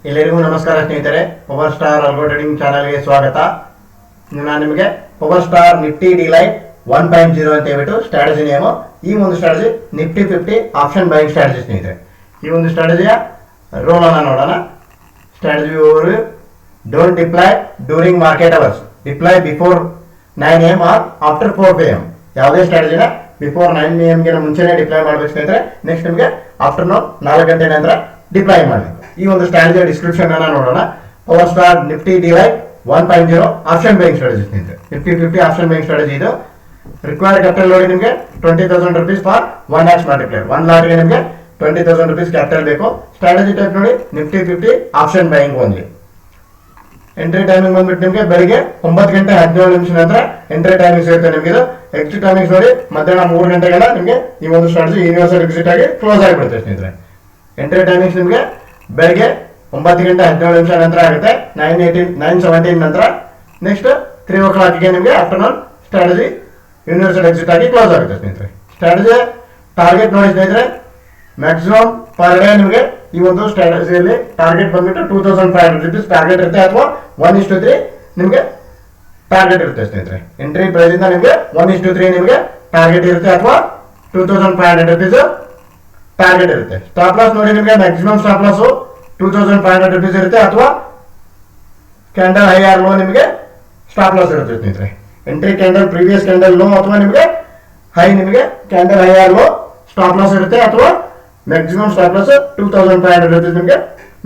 ಎಲ್ಲರಿಗೂ ನಮಸ್ಕಾರ ಸ್ನೇಹಿತರೆ. ಪವರ್ ಸ್ಟಾರ್ ಆಲ್ಗೋ ಟ್ರೇಡಿಂಗ್ ಚಾನಲ್ಗೆ ಸ್ವಾಗತ. ನಾನು ನಿಮಗೆ ಪವರ್ ಸ್ಟಾರ್ ನಿಫ್ಟಿ ಡಿಲೈಟ್ 1.0 ಅಂತ ಹೇಳ್ಬಿಟ್ಟು ಸ್ಟ್ರಾಟಜಿ ನೇಮು. ಈ ಒಂದು strategy Nifty 50 option buying strategy ಸ್ನೇಹಿತರೆ. ಈ ಒಂದು ಸ್ಟ್ರಾಟಜಿಯ ರೋಲ್ ಅನ್ನ ನೋಡೋಣ. Strategy over: don't deploy during market hours, deploy before 9 AM or after 4 PM. ಯಾವುದೇ ಸ್ಟ್ರಾಟಜಿನ ಬಿಫೋರ್ 9 AM ಗೆ ಮುಂಚೆನೇ ಡಿಪ್ಲಾಯ್ ಮಾಡಬೇಕು ಸ್ನೇಹಿತರೆ. ನೆಕ್ಸ್ಟ್ ನಿಮಗೆ ಆಫ್ಟರ್ನೂನ್ 4 ಗಂಟೆ ನಂತರ ಡಿಪ್ಲಾಯ್ ಮಾಡಬೇಕು. ಈ ಒಂದು ಸ್ಟ್ರಾಟಜಿಯ ಡಿಸ್ಕ್ರಿಪ್ಷನ್ ಅನ್ನ ನೋಡೋಣ. Power star Nifty Delight 1.0 option buying strategy ಸ್ನೇಹಿತರೆ. ನಿಫ್ಟಿ 50 ಆಪ್ಷನ್ ಬೈಯಿಂಗ್ ಸ್ಟ್ರಾಟಜಿ ಇದು. ರಿಕ್ವೈರ್ಡ್ ಕ್ಯಾಪಿಟಲ್ ನೋಡಿ ನಿಮಗೆ 20,000 rupees for 1 lakhs multiplier. 1 lakh ನಿಮಗೆ 20,000 rupees ಕ್ಯಾಪಿಟಲ್ ಬೇಕು. ಸ್ಟ್ರಾಟಜಿ ಟೈಪ್ ನೋಡಿ Nifty 50 option buying only. Entry timing ಬಂದ್ಬಿಟ್ಟು ನಿಮಗೆ ಬೆಳಿಗ್ಗೆ 9 ಗಂಟೆ 17 ನಿಮಿಷ ನಂತರ ಎಂಟ್ರಿ ಟೈಮಿಂಗ್ಸ್ ಇರುತ್ತೆ ನಿಮಗೆ. ಇದು ಎಕ್ಸಿಟ್ ಟೈಮಿಂಗ್ಸ್ ನೋಡಿ ಮಧ್ಯಾಹ್ನ 3 ಗಂಟೆಗೆಲ್ಲ ನಿಮಗೆ ಈ ಒಂದು ಸ್ಟ್ರಾಟಜಿ ಯೂನಿವರ್ಸಲ್ ಎಕ್ಸಿಟ್ ಆಗಿ ಕ್ಲೋಸ್ ಆಗಿಬಿಡುತ್ತೆ ಸ್ನೇಹಿತರೆ. ಎಂಟ್ರಿ ಟೈಮಿಂಗ್ಸ್ ನಿಮಗೆ ಬೆಳಗ್ಗೆ 9 ಗಂಟೆ 17 ನಿಮಿಷ ನಂತರ ಆಗುತ್ತೆ. 9:17 ನಂತರ ನೆಕ್ಸ್ಟ್ 3 o'clock ನಿಮಗೆ ಆಫ್ಟರ್ನೂನ್ ಸ್ಟ್ರಾಟಜಿ ಯೂನಿವರ್ಸಲ್ ಎಕ್ಸಿಟ್ ಆಗಿ ಕ್ಲೋಸ್ ಆಗುತ್ತೆ ಸ್ನೇಹಿತರೆ. ಸ್ಟ್ರಾಟಜಿ ಟಾರ್ಗೆಟ್ ನೋಡಿ ಸ್ನೇಹಿತರೆ, ಮ್ಯಾಕ್ಸಿಮಮ್ ಪರ್ ಡೇ ನಿಮಗೆ ಈ ಒಂದು ಸ್ಟ್ರಾಟಜಿಯಲ್ಲಿ ಟಾರ್ಗೆಟ್ ಬಂದ್ಬಿಟ್ಟು 2,500 rupees ಟಾರ್ಗೆಟ್ ಇರುತ್ತೆ, ಅಥವಾ 1:3 ನಿಮಗೆ ಟಾರ್ಗೆಟ್ ಇರುತ್ತೆ ಸ್ನೇಹಿತರೆ. ಎಂಟ್ರಿ ಪ್ರೈಸ್ ಇಂದ ನಿಮಗೆ 1:3 ನಿಮಗೆ ಟಾರ್ಗೆಟ್ ಇರುತ್ತೆ, ಅಥವಾ 2,500 rupees ಟಾರ್ಗೆಟ್ ಇರುತ್ತೆ. ಸ್ಟಾಪ್ ಲಾಸ್ ನೋಡಿ ನಿಮಗೆ ಮ್ಯಾಕ್ಸಿಮಮ್ ಸ್ಟಾಪ್ ಲಾಸ್ 2,500 rupees ಇರುತ್ತೆ, ಅಥವಾ ಕ್ಯಾಂಡಲ್ ಹೈ ಆರ್ ಲೋ ನಿಮಗೆ ಸ್ಟಾಪ್ ಲಾಸ್ ಇರುತ್ತೆ ಸ್ನೇಹಿತರೆ. Entry candle previous candle low ಅಥವಾ ನಿಮಗೆ ಹೈ ನಿಮಗೆ candle high or low stop loss ಇರುತ್ತೆ, ಅಥವಾ ಮ್ಯಾಕ್ಸಿಮಮ್ ಸ್ಟಾಪ್ ಲಾಸ್ 2,500 rupees ನಿಮಗೆ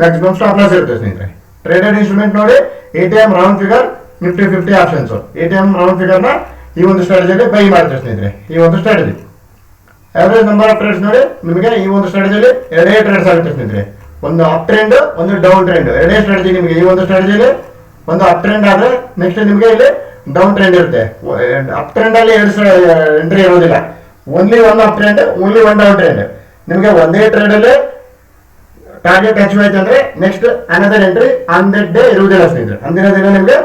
ಮ್ಯಾಕ್ಸಿಮಮ್ ಸ್ಟಾಪ್ ಲಾಸ್ ಇರುತ್ತೆ ಸ್ನೇಹಿತರೆ. ಟ್ರೇಡೆಡ್ ಇನ್ಸ್ಟ್ರೂಮೆಂಟ್ ನೋಡಿ ATM round figure Nifty 50 options. ATM round figure ನ ಈ ಒಂದು ಸ್ಟ್ರಾಟಜಿಯಲ್ಲಿ ಬೈ ಮಾಡ್ತಾರೆ ಸ್ನೇಹಿತರೆ. ಈ ಒಂದು strategy average number of trades ನೋಡಿ ನಿಮಗೆ ಈ ಒಂದು ಸ್ಟ್ರಾಟಜಿಯಲ್ಲಿ 2 ಟ್ರೇಡ್ಸ್ ಆಗುತ್ತೆ ಸ್ನೇಹಿತರೆ. ಒಂದು ಅಪ್ ಟ್ರೆಂಡ್, ಒಂದು ಡೌನ್ ಟ್ರೆಂಡ್. 2 ಸ್ಟ್ರಾಟಜಿ ನಿಮಗೆ ಈ ಒಂದು ಸ್ಟ್ರಾಟಜಿಯಲ್ಲಿ ಒಂದು ಅಪ್ ಟ್ರೆಂಡ್ ಆದ್ರೆ ನೆಕ್ಸ್ಟ್ ನಿಮಗೆ ಇಲ್ಲಿ ಡೌನ್ ಟ್ರೆಂಡ್ ಇರುತ್ತೆ. ಅಪ್ ಟ್ರೆಂಡ್ ಅಲ್ಲಿ 2 ಎಂಟ್ರಿ ಇರೋದಿಲ್ಲ, only 1 up trend, only 1 down trend. ನಿಮಗೆ ಒಂದೇ ಟ್ರೇಡ್ ಅಲ್ಲಿ ಟಾರ್ಗೆಟ್ ಅಚೀವ್ ಆಯ್ತು ಅಂದ್ರೆ next another entry on that day ಇರುವುದಿಲ್ಲ ಸ್ನೇಹಿತರೆ. ಅಂದಿನ ದಿನ ನಿಮಗೆ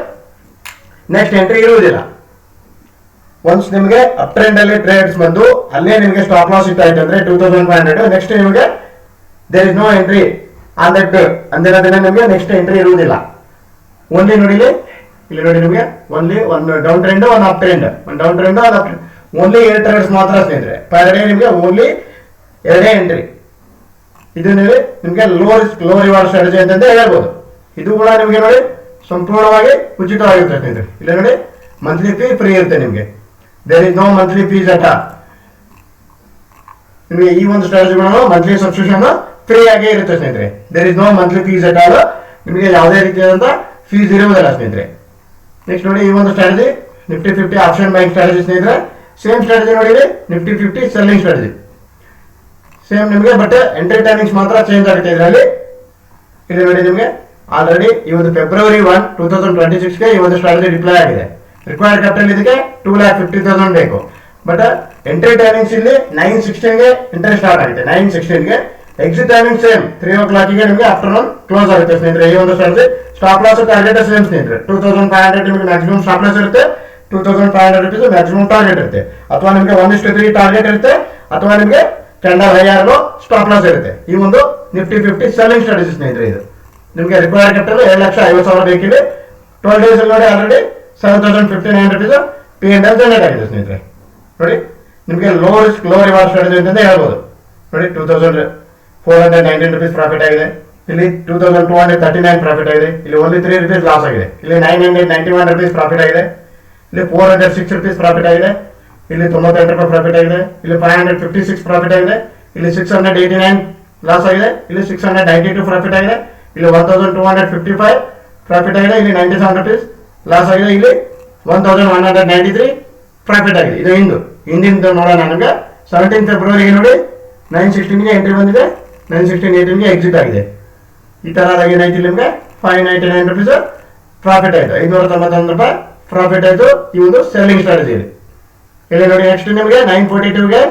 ನೆಕ್ಸ್ಟ್ ಎಂಟ್ರಿ ಇರುವುದಿಲ್ಲ. ಒನ್ಸ್ ನಿಮಗೆ ಅಪ್ ಟ್ರೆಂಡ್ ಅಲ್ಲಿ ಟ್ರೇಡ್ಸ್ ಬಂದು ಅಲ್ಲೇ ನಿಮಗೆ ಸ್ಟಾಪ್ ಲಾಸ್ ಇತ್ತಾಯ್ತು ಅಂದ್ರೆ 2,500, ನೆಕ್ಸ್ಟ್ ನಿಮಗೆ there is no entry on that day. ಅಂದಿನ ದಿನ ನಿಮಗೆ ನೆಕ್ಸ್ಟ್ ಎಂಟ್ರಿ ಇರುವುದಿಲ್ಲ. ಓನ್ಲಿ ನೋಡಿ ಇಲ್ಲಿ ನೋಡಿ ನಿಮಗೆ only 1 down trend, 1 up trend, 1 down trend, 1 up trend, only 2 trades ಮಾತ್ರ ಸ್ನೇಹಿತರೆ. ಪರ್ ಡೇ ನಿಮಗೆ ಓನ್ಲಿ 2 ಎಂಟ್ರಿ. ಇದು ನೋಡಿ ನಿಮಗೆ low risk low reward strategy ಅಂತಂದ್ರೆ ಹೇಳ್ಬೋದು. ಇದು ಕೂಡ ನಿಮಗೆ ನೋಡಿ ಸಂಪೂರ್ಣವಾಗಿ ಉಚಿತವಾಗಿರುತ್ತೆ ಸ್ನೇಹಿತರೆ. ಇಲ್ಲಿ ನೋಡಿ ಮಂತ್ಲಿ ಫೀ ಫ್ರೀ ಇರುತ್ತೆ ನಿಮಗೆ. There is no monthly fees at all. ನಿಮಗೆ ಈ ಒಂದು ಸ್ಟ್ರಾಟಜಿಗಳು ಮಂತ್ಲಿ ಸಬ್ಸ್ಕ್ರಿಪ್ಷನ್ ಫ್ರೀ ಆಗೇ ಇರುತ್ತೆ ಸ್ನೇಹಿತರೆ. There is no monthly fees at all. ನಿಮಗೆ ಯಾವುದೇ ರೀತಿಯಾದಂತ ಫೀಸ್ ಇರುವುದಿಲ್ಲ ಸ್ನೇಹಿತರೆ. ನೆಕ್ಸ್ಟ್ ನೋಡಿ ಈ ಒಂದು strategy Nifty 50 option buying strategy ಸ್ನೇಹಿತರೆ. ಸೇಮ್ ಸ್ಟ್ರಾಟಜಿ ನೋಡಿ ನಿಫ್ಟಿ 50 ಸೆಲ್ಲಿಂಗ್ ಸ್ಟ್ರಾಟಜಿ ಸೇಮ್ ನಿಮಗೆ, ಬಟ್ ಎಂಟ್ರಿ ಟೈಮಿಂಗ್ಸ್ ಮಾತ್ರ ಚೇಂಜ್ ಆಗುತ್ತೆ ಇದರಲ್ಲಿ. ಇಲ್ಲಿ ನೋಡಿ ನಿಮಗೆ ಆಲ್ರೆಡಿ ಈ ಒಂದು February 1, 2026 ಈ ಒಂದು ಸ್ಟ್ರಾಟಜಿ ಡಿಪ್ಲಾಯ್ ಆಗಿದೆ. ರಿಕ್ವೈರ್ಡ್ ಕ್ಯಾಪಿಟಲ್ ಇದಕ್ಕೆ 2,50,000 ಬೇಕು. ಬಟ್ ಎಂಟ್ರಿ ಟೈಮಿಂಗ್ಸ್ ಇಲ್ಲಿ 9:16 ಎಂಟ್ರಿ ಸ್ಟಾರ್ಟ್ ಆಗುತ್ತೆ. 9:16 ಎಕ್ಸಿಟ್ ಟೈಮಿಂಗ್ ಸೇಮ್ 3 o'clock ನಿಮಗೆ ಆಫ್ಟರ್ನೂನ್ ಕ್ಲೋಸ್ ಆಗುತ್ತೆ ಸ್ನೇಹಿತರೆ. ಈ ಒಂದು strategy stop loss target same ಸ್ನೇಹಿತರೆ. 2,500 ನಿಮಗೆ ಮ್ಯಾಕ್ಸಿಮಮ್ ಸ್ಟಾಪ್ ಲಾಸ್ ಇರುತ್ತೆ, 2,500 rupees ಮ್ಯಾಕ್ಸಿಮಮ್ ಟಾರ್ಗೆಟ್ ಇರುತ್ತೆ, ಅಥವಾ ನಿಮಗೆ 1:3 ಟಾರ್ಗೆಟ್ ಇರುತ್ತೆ, ಅಥವಾ ನಿಮಗೆ candle high or low stop loss ಇರುತ್ತೆ. ಈ ಒಂದು ನಿಫ್ಟಿ 50 ಸೆಲ್ಲಿಂಗ್ ಸ್ಟ್ರಾಟಜಿ ಸ್ನೇಹಿತರೆ. ಇದು ನಿಮಗೆ ರಿಕ್ವೈರ್ಡ್ ಕ್ಯಾಪಿಟಲ್ 2,50,000 ಬೇಕಿದೆ. 12 days ನೋಡಿ ಆಲ್ರೆಡಿ 7,059 rupees P&L ಜನರೇಟ್ ಆಗಿದೆ ಸ್ನೇಹಿತರೆ. ನೋಡಿ ನಿಮಗೆ low risk low reward strategy ಅಂತ ಹೇಳ್ಬೋದು. ನೋಡಿ 2,419 rupees ಪ್ರಾಫಿಟ್ ಆಗಿದೆ, ಇಲ್ಲಿ 2,239 ಪ್ರಾಫಿಟ್ ಆಗಿದೆ, ಇಲ್ಲಿ ಓನ್ಲಿ 3 rupees ಲಾಸ್ ಆಗಿದೆ, ಇಲ್ಲಿ 991 rupees ಪ್ರಾಫಿಟ್ ಆಗಿದೆ, ಇಲ್ಲಿ 406 rupees ಪ್ರಾಫಿಟ್ ಆಗಿದೆ, ಇಲ್ಲಿ 98 ರೂಪಾಯಿ ಪ್ರಾಫಿಟ್ ಆಗಿದೆ, ಇಲ್ಲಿ 556 ಪ್ರಾಫಿಟ್ ಆಗಿದೆ, ಇಲ್ಲಿ 689 ಲಾಸ್ ಆಗಿದೆ, ಇಲ್ಲಿ 692 ಪ್ರಾಫಿಟ್ ಆಗಿದೆ, ಇಲ್ಲಿ 1,255 ಪ್ರಾಫಿಟ್ ಆಗಿದೆ, ಇಲ್ಲಿ 97 rupees ಲಾಸ್ ಆಗಿದೆ, ಇಲ್ಲಿ 1,193 ಪ್ರಾಫಿಟ್ ಆಗಿದೆ. ಇದು ಹಿಂದಿಂದ ನೋಡೋಣ. ನಮಗೆ 17 February ನೋಡಿ 9:16 ಎಂಟ್ರಿ ಬಂದಿದೆ, 9:16 ಎಕ್ಸಿಟ್ ಆಗಿದೆ. ಈ ತರ ಏನಾಯ್ತು ನಿಮಗೆ 599 rupees ಪ್ರಾಫಿಟ್ ಆಯ್ತು, 591 ರೂಪಾಯಿ ಪ್ರಾಫಿಟ್ ಆಯ್ತು ಈ ಒಂದು ಸೆಲ್ಲಿಂಗ್ ಸ್ಟ್ರಾಟಜಿಯಲ್ಲಿ. ಇಲ್ಲಿ ನೋಡಿ ನೆಕ್ಸ್ಟ್ ನಿಮಗೆ 9:42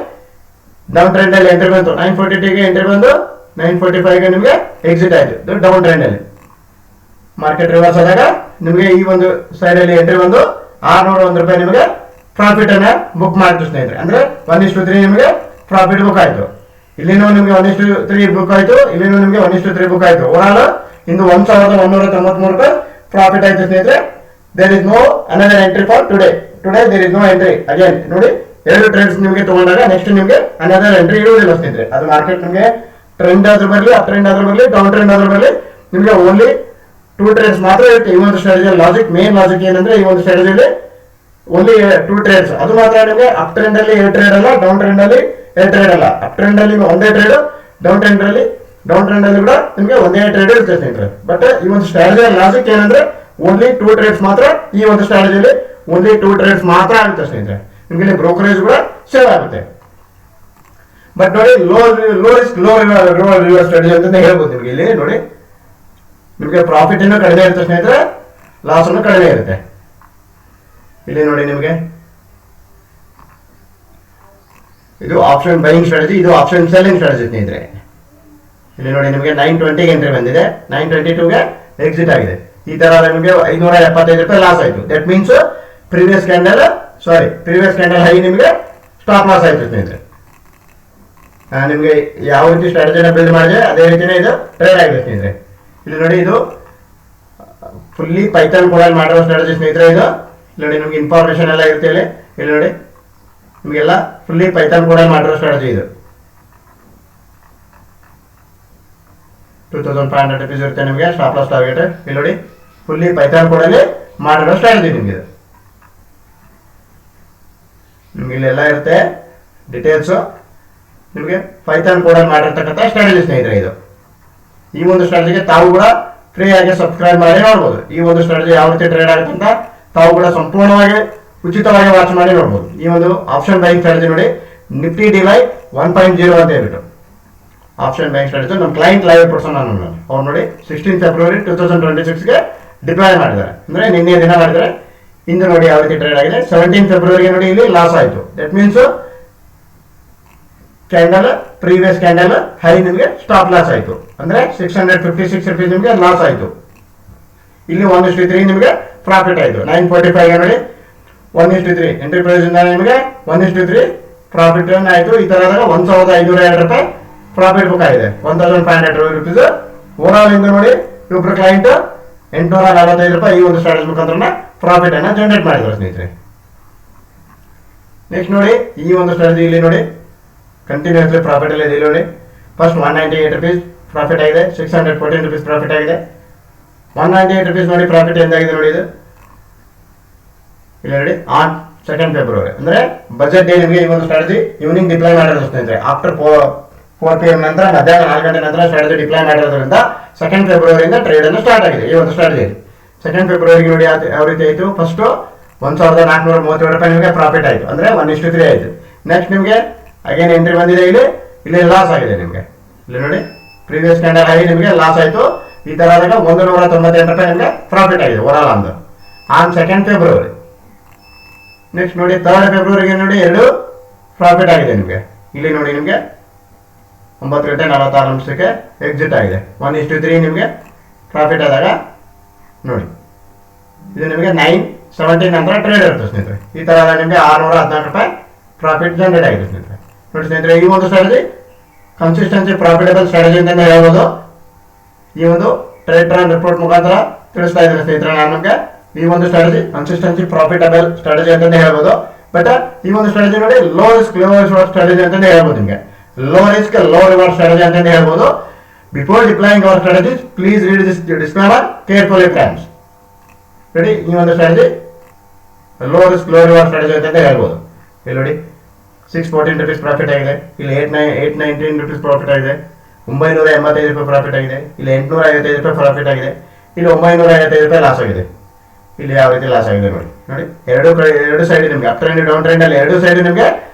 ಡೌನ್ ಟ್ರೆಂಡ್ ಅಲ್ಲಿ ಎಂಟ್ರಿ ಬಂತು, 9:42 ಎಂಟ್ರಿ ಬಂದು 9:45 ನಿಮಗೆ ಎಕ್ಸಿಟ್ ಆಯ್ತು. ಇದು ಡೌನ್ ಟ್ರೆಂಡ್ ಅಲ್ಲಿ ಮಾರ್ಕೆಟ್ ರಿವರ್ಸ್ ಆದಾಗ ನಿಮಗೆ ಈ ಒಂದು ಸೈಡ್ ಅಲ್ಲಿ ಎಂಟ್ರಿ ಬಂದು 601 ರೂಪಾಯಿ ನಿಮಗೆ ಪ್ರಾಫಿಟ್ ಅನ್ನ ಬುಕ್ ಮಾಡ್ತು ಸ್ನೇಹಿತರೆ. ಅಂದ್ರೆ 1:3 ನಿಮಗೆ ಪ್ರಾಫಿಟ್ ಬುಕ್ ಆಯ್ತು. ಇಲ್ಲಿನೂ ನಿಮಗೆ 1:3 ಬುಕ್ ಆಯ್ತು, ಇಲ್ಲಿನೂ ನಿಮಗೆ 1:3 ಬುಕ್ ಆಯ್ತು. ಓವರ್ ಆಲ್ ಇಂದು 1193 ರೂಪಾಯಿ ಪ್ರಾಫಿಟ್ ಆಯ್ತು ಸ್ನೇಹಿತರೆ. There is no another entry for today there is no entry again. ನೋಡಿ, 2 ಟ್ರೇಡ್ಸ್ ನಿಮಗೆ ತಗೊಂಡಾಗ ನೆಕ್ಸ್ಟ್ ನಿಮಗೆ ಅನದರ್ ಎಂಟ್ರಿ ಇರುವುದಿಲ್ಲ ಸ್ನೇಹಿತರೆ. ಅದು ಮಾರ್ಕೆಟ್ ನಿಮಗೆ ಟ್ರೆಂಡ್ ಆದ್ರೂ ಬರಲಿ, ಅಪ್ ಟ್ರೆಂಡ್ ಆದ್ರೂ ಬರಲಿ, ಡೌನ್ ಟ್ರೆಂಡ್ ಆದ್ರೂ ಬರಲಿ, ನಿಮಗೆ ಓನ್ಲಿ 2 ಟ್ರೇಡ್ಸ್ ಮಾತ್ರ ಇರುತ್ತೆ. ಈ ಒಂದು ಸ್ಟ್ರಾಟಜಿ ಲಾಜಿಕ್, ಮೇನ್ ಲಾಜಿಕ್ ಏನಂದ್ರೆ ಈ ಒಂದು ಸ್ಟ್ರಾಟಜಿಯಲ್ಲಿ ಓನ್ಲಿ 2 ಟ್ರೇಡ್ಸ್. ಅದು ಮಾತ್ರ ನಿಮಗೆ ಅಪ್ ಟ್ರೆಂಡ್ ಅಲ್ಲಿ 2 ಟ್ರೇಡ್ ಅಲ್ಲ, ಡೌನ್ ಟ್ರೆಂಡ್ ಅಲ್ಲಿ 2 ಟ್ರೇಡ್ ಅಲ್ಲ. ಅಪ್ ಟ್ರೆಂಡ್ ಅಲ್ಲಿ ಒಂದೇ ಟ್ರೇಡ್, ಡೌನ್ ಟ್ರೆಂಡ್ ಅಲ್ಲಿ ಕೂಡ ನಿಮಗೆ ಒಂದೇ ಟ್ರೇಡ್ ಇರುತ್ತೆ ಸ್ನೇಹಿತರೆ. ಬಟ್ ಈ ಒಂದು ಸ್ಟ್ರಾಟಜಿಯ ಲಾಜಿಕ್ ಏನಂದ್ರೆ ಓನ್ಲಿ 2 ಟ್ರೇಡ್ಸ್ ಮಾತ್ರ. ಈ ಒಂದು ಸ್ಟ್ರಾಟಜಿಯಲ್ಲಿ ಓನ್ಲಿ 2 ಟ್ರೇಡ್ಸ್ ಮಾತ್ರ ಆಗುತ್ತೆ ಸ್ನೇಹಿತರೆ. ನಿಮಗೆ ಬ್ರೋಕರೇಜ್ ಕೂಡ ಸೇವ್ ಆಗುತ್ತೆ. ಬಟ್ ನೋಡಿ, low risk low reverse strategy ಅಂತ ಹೇಳ್ಬೋದು. ನಿಮಗೆ ಇಲ್ಲಿ ನೋಡಿ, ನಿಮಗೆ ಪ್ರಾಫಿಟ್ ಇನ್ನೂ ಕಡಿಮೆ ಇರುತ್ತೆ ಸ್ನೇಹಿತರೆ, ಲಾಸ್ ಅನ್ನು ಕಡಿಮೆ ಇರುತ್ತೆ. ಇಲ್ಲಿ ನೋಡಿ, ನಿಮಗೆ ಇದು ಆಪ್ಷನ್ ಬೈಯಿಂಗ್ ಸ್ಟ್ರಾಟಜಿ, ಇದು ಆಪ್ಷನ್ ಸೆಲ್ಲಿಂಗ್ ಸ್ಟ್ರಾಟಜಿ ಸ್ನೇಹಿತರೆ. ಇಲ್ಲಿ ನೋಡಿ, ನಿಮಗೆ 920 ಎಂಟ್ರಿ ಬಂದಿದೆ, 922ಗೆ ಎಕ್ಸಿಟ್ ಆಗಿದೆ. ಈ ತರ ನಿಮಗೆ 575 ರೂಪಾಯಿ ಲಾಸ್ ಆಯ್ತು. That means previous candle high ನಿಮಗೆ ಸ್ಟಾಪ್ ಲಾಸ್ ಆಯ್ತು ಸ್ನೇಹಿತರೆ. ನಿಮಗೆ ಯಾವ ರೀತಿ ಸ್ಟ್ರಾಟಜಿನ ಬಿಲ್ಡ್ ಮಾಡಿದೆ ಅದೇ ರೀತಿನೇ ಇದು ಟ್ರೇಡ್ ಆಗಿದೆ ಸ್ನೇಹಿತರೆ. ಇಲ್ಲಿ ನೋಡಿ, ಇದು ಫುಲ್ಲಿ ಪೈಥಾನ್ ಕೋಡಲ್ಲಿ ಮಾಡಿರೋ ಸ್ಟ್ರಾಟಜಿ ಸ್ನೇಹಿತರೆ. ಇದು ಇಲ್ಲಿ ನೋಡಿ, ನಿಮ್ಗೆ ಇನ್ಫಾರ್ಮೇಶನ್ ಎಲ್ಲ ಇರುತ್ತೆ. ಇಲ್ಲಿ ನೋಡಿ, ನಿಮಗೆಲ್ಲ ಫುಲ್ಲಿ ಪೈಥಾನ್ ಕೋಡಲ್ಲಿ ಮಾಡಿರೋ ಸ್ಟ್ರಾಟಜಿ ಇದು. 2500 ರೂಪೀಸ್ ಇರುತ್ತೆ ನಿಮಗೆ ಸ್ಟಾಪ್ ಲಾಸ್ ಟಾರ್ಗೆಟ್. ಇಲ್ಲಿ ನೋಡಿ, ಫುಲ್ಲಿ ಪೈಥಾನ್ ಕೋಡಲ್ಲಿ ಮಾಡಿರೋ ಸ್ಟ್ರಾಟಜಿ ನಿಮಗೆ ಇದು. ನಿಮ್ಗೆ ಇಲ್ಲೆಲ್ಲ ಇರುತ್ತೆ ಡೀಟೇಲ್ಸು. ನಿಮಗೆ ಪೈಥಾನ್ ಕೋಡಲ್ಲಿ ಮಾಡಿರ್ತಕ್ಕಂಥ ಸ್ಟ್ರಾಟಜಿ ಸ್ನೇಹಿತರೆ ಇದು. ಈ ಒಂದು ಸ್ಟ್ರಾಟಜಿಗೆ ತಾವು ಕೂಡ ಫ್ರೀ ಆಗಿ ಸಬ್ಸ್ಕ್ರೈಬ್ ಮಾಡಿ ನೋಡ್ಬೋದು. ಈ ಒಂದು ಸ್ಟ್ರಾಟಜಿ ಯಾವ ರೀತಿ ಟ್ರೇಡ್ ಆಗುತ್ತೆ ಅಂತ ತಾವು ಕೂಡ ಸಂಪೂರ್ಣವಾಗಿ ಉಚಿತವಾಗಿ ವಾಚ್ ಮಾಡಿ ನೋಡ್ಬೋದು. ಈ ಒಂದು ಆಪ್ಷನ್ ಬೈಯಿಂಗ್ ಸ್ಟ್ರಾಟಜಿ ನೋಡಿ, ನಿಫ್ಟಿ ಡಿಲೈಟ್ 1.0 ಅಂತ ಹೇಳ್ಬಿಟ್ಟು ಆಪ್ಷನ್ ಬೈಯಿಂಗ್ ಸ್ಟ್ರಾಟಜಿ ನಮ್ಮ ಕ್ಲೈಂಟ್ ಲೈವ್ ಪರ್ಸನ್ ಅವ್ರು ನೋಡಿ 16 ಫೆಬ್ರವರಿ 2026ಗೆ ಡಿಪ್ಲಾಯ್ ಮಾಡಿದ್ದಾರೆ. ಅಂದ್ರೆ ನಿನ್ನೆ ದಿನ ಮಾಡಿದ್ದಾರೆ. ಇಂದು ನೋಡಿ ಯಾವ ರೀತಿ ಟ್ರೇಡ್ ಆಗಿದೆ. 17 ಫೆಬ್ರವರಿಗೆ ನೋಡಿ ಇಲ್ಲಿ ಲಾಸ್ ಆಯಿತು. That means candle previous candle high ನಿಮಗೆ ಸ್ಟಾಪ್ ಲಾಸ್ ಆಯಿತು. ಅಂದ್ರೆ 656 ರೂಪೀಸ್ ನಿಮಗೆ ಲಾಸ್ ಆಯಿತು. ಇಲ್ಲಿ 1:3 ನಿಮಗೆ ಪ್ರಾಫಿಟ್ ಆಯಿತು. 945 ನೋಡಿ 1:3 ಎಂಟ್ರಿ ಪ್ರೈಸ್ ಇಂದ ನಿಮಗೆ 1:3 ಪ್ರಾಫಿಟ್ ಆಯಿತು. ಈ ತರ ಆದಾಗ 1502 ರೂಪಾಯಿ ಪ್ರಾಫಿಟ್ ಬುಕ್ ಆಗಿದೆ. 1500 ರೂಪೀಸ್ ಓವರ್ ಆಲ್ ಇಂದ ನೋಡಿ ಇಬ್ಬರು ಕ್ಲೈಂಟ್ 845 ರೂಪಾಯಿ ಈ ಒಂದು ಸ್ಟ್ರಾಟಜಿ ಮುಖಾಂತರ ಪ್ರಾಫಿಟ್ ಅನ್ನ ಜನರೇಟ್ ಮಾಡಿದ್ರು ಸ್ನೇಹಿತರೆ. ನೆಕ್ಸ್ಟ್ ನೋಡಿ, ಈ ಒಂದು ಸ್ಟ್ರಾಟಜಿ ಇಲ್ಲಿ ನೋಡಿ ಕಂಟಿನ್ಯೂಸ್ಲಿ ಪ್ರಾಫಿಟ್ ಅಲ್ಲಿ ಇದೆ. ಇಲ್ಲಿ ನೋಡಿ, ಫಸ್ಟ್ 198 ರೂಪೀಸ್ ಪ್ರಾಫಿಟ್ ಆಗಿದೆ, 614 ರೂಪೀಸ್ ಪ್ರಾಫಿಟ್ ಆಗಿದೆ. 198 ರೂಪೀಸ್ ನೋಡಿ ಪ್ರಾಫಿಟ್ ಎಂದಾಗಿದೆ ನೋಡಿ ಇದು. ಇಲ್ಲಿ ನೋಡಿ, ಆನ್ 2 ಫೆಬ್ರವರಿ ಅಂದ್ರೆ ಬಜೆಟ್ ಡೇ ನಿಮಗೆ ಈ ಒಂದು ಸ್ಟ್ರಾಟಜಿ ಈವ್ನಿಂಗ್ ಡಿಪ್ಲಾಯ್ ಮಾಡಿರೋದು ಸ್ನೇಹಿತರೆ. ಆಫ್ಟರ್ 4 PM ನಂತರ ಮಧ್ಯಾಹ್ನ 4 ಗಂಟೆ ನಂತರ ಸ್ಟ್ರಾಟಜಿ ಡಿಪ್ಲಾಯ್ ಮಾಡಿರೋದ್ರಿಂದ 2 ಫೆಬ್ರವರಿಯಿಂದ ಟ್ರೇಡ್ ಅನ್ನು ಸ್ಟಾರ್ಟ್ ಆಗಿದೆ ಈ ಒಂದು ಸ್ಟ್ರಾಟಜಿ. 2 ಫೆಬ್ರವರಿಗೆ ನೋಡಿ ಯಾವ ರೀತಿ ಆಯಿತು. ಫಸ್ಟ್ 1437 ರೂಪಾಯಿ ನಿಮಗೆ ಪ್ರಾಫಿಟ್ ಆಯಿತು, ಅಂದ್ರೆ 1:3 ಆಯಿತು. ನೆಕ್ಸ್ಟ್ ನಿಮಗೆ ಅಗೇನ್ ಎಂಟ್ರಿ ಬಂದಿದೆ, ಇಲ್ಲಿ ಲಾಸ್ ಆಗಿದೆ ನಿಮಗೆ. ಇಲ್ಲಿ ನೋಡಿ, ಪ್ರೀವಿಯಸ್ ಕ್ಯಾಂಡಲ್ ಹೈ ನಿಮಗೆ ಲಾಸ್ ಆಯಿತು. ಈ ತರ ಆದಾಗ 198 ರೂಪಾಯಿ ನಿಮಗೆ ಪ್ರಾಫಿಟ್ ಆಗಿದೆ over all on 2 February. Next ನೋಡಿ 3 ಫೆಬ್ರವರಿಗೆ ನೋಡಿ 2 ಪ್ರಾಫಿಟ್ ಆಗಿದೆ ನಿಮಗೆ. ಇಲ್ಲಿ ನೋಡಿ, ನಿಮಗೆ 9:46 ಎಕ್ಸಿಟ್ ಆಗಿದೆ. 1:3 ನಿಮಗೆ ಪ್ರಾಫಿಟ್ ಆದಾಗ ನೋಡಿ, ಇದು ನಿಮಗೆ 9:17 ನಂತರ ಟ್ರೇಡ್ ಇರುತ್ತೆ ಸ್ನೇಹಿತರೆ. ಈ ತರ ನಿಮಗೆ 614 ರೂಪಾಯಿ ಪ್ರಾಫಿಟ್ ಜನರೇಟ್ ಆಗಿದೆ ಸ್ನೇಹಿತರೆ. ನೋಡಿ ಸ್ನೇಹಿತರೆ, ಈ ಒಂದು ಸ್ಟ್ರಾಟಜಿ ಕನ್ಸಿಸ್ಟೆನ್ಸಿ ಪ್ರಾಫಿಟಬಲ್ ಸ್ಟ್ರಾಟಜಿ ಅಂತ ಹೇಳ್ಬೋದು. ಈ ಒಂದು ಟ್ರೇಡ್ ಟ್ರೆಂಡ್ ರಿಪೋರ್ಟ್ ಮುಖಾಂತರ ತಿಳಿಸ್ತಾ ಇದ್ದೀನಿ ಸ್ನೇಹಿತರೆ. ನಾನು ನಿಮಗೆ ಈ ಒಂದು ಸ್ಟ್ರಾಟಜಿ ಕನ್ಸಿಸ್ಟೆನ್ಸಿ ಪ್ರಾಫಿಟಬಲ್ ಸ್ಟ್ರಾಟಜಿ ಅಂತಾನೆ ಹೇಳ್ಬೋದು. ಬಟ್ ಈ ಒಂದು ಸ್ಟ್ರಾಟಜಿ ನೋಡಿ low risk low reward strategy ಅಂತಾನೆ ಹೇಳ್ಬೋದು. ನಿಮಗೆ low risk low reward strategy ಅಂತಾನೆ ಹೇಳ್ಬೋದು. Before deploying our strategy please read this disclaimer carefully friends. Ready, ಈ ಒಂದು strategy low risk low reward strategy ಅಂತಾನೆ ಹೇಳ್ಬೋದು. ಇಲ್ಲಿ ನೋಡಿ, 614 ರೂಪೀಸ್ ಪ್ರಾಫಿಟ್ ಆಗಿದೆ. ಇಲ್ಲಿ 819 ರೂಪೀಸ್ ಪ್ರಾಫಿಟ್ ಆಗಿದೆ. 985 ರೂಪಾಯಿ ಪ್ರಾಫಿಟ್ ಆಗಿದೆ. ಇಲ್ಲಿ 855 ರೂಪಾಯಿ ಪ್ರಾಫಿಟ್ ಆಗಿದೆ. ಇಲ್ಲಿ 955 ರೂಪಾಯಿ ಲಾಸ್ ಆಗಿದೆ. ಇಲ್ಲಿ ಯಾವ ರೀತಿ ಲಾಸ್ ಆಗಿದೆ ನೋಡಿ. ಎರಡು ಸೈಡ್ ನಿಮಗೆ ಅಪ್ ಟ್ರೆಂಡ್ ಡೌನ್ ಟ್ರೆಂಡ್ ಅಲ್ಲಿ ಎರಡು ಸೈಡ್ ನಿಮಗೆ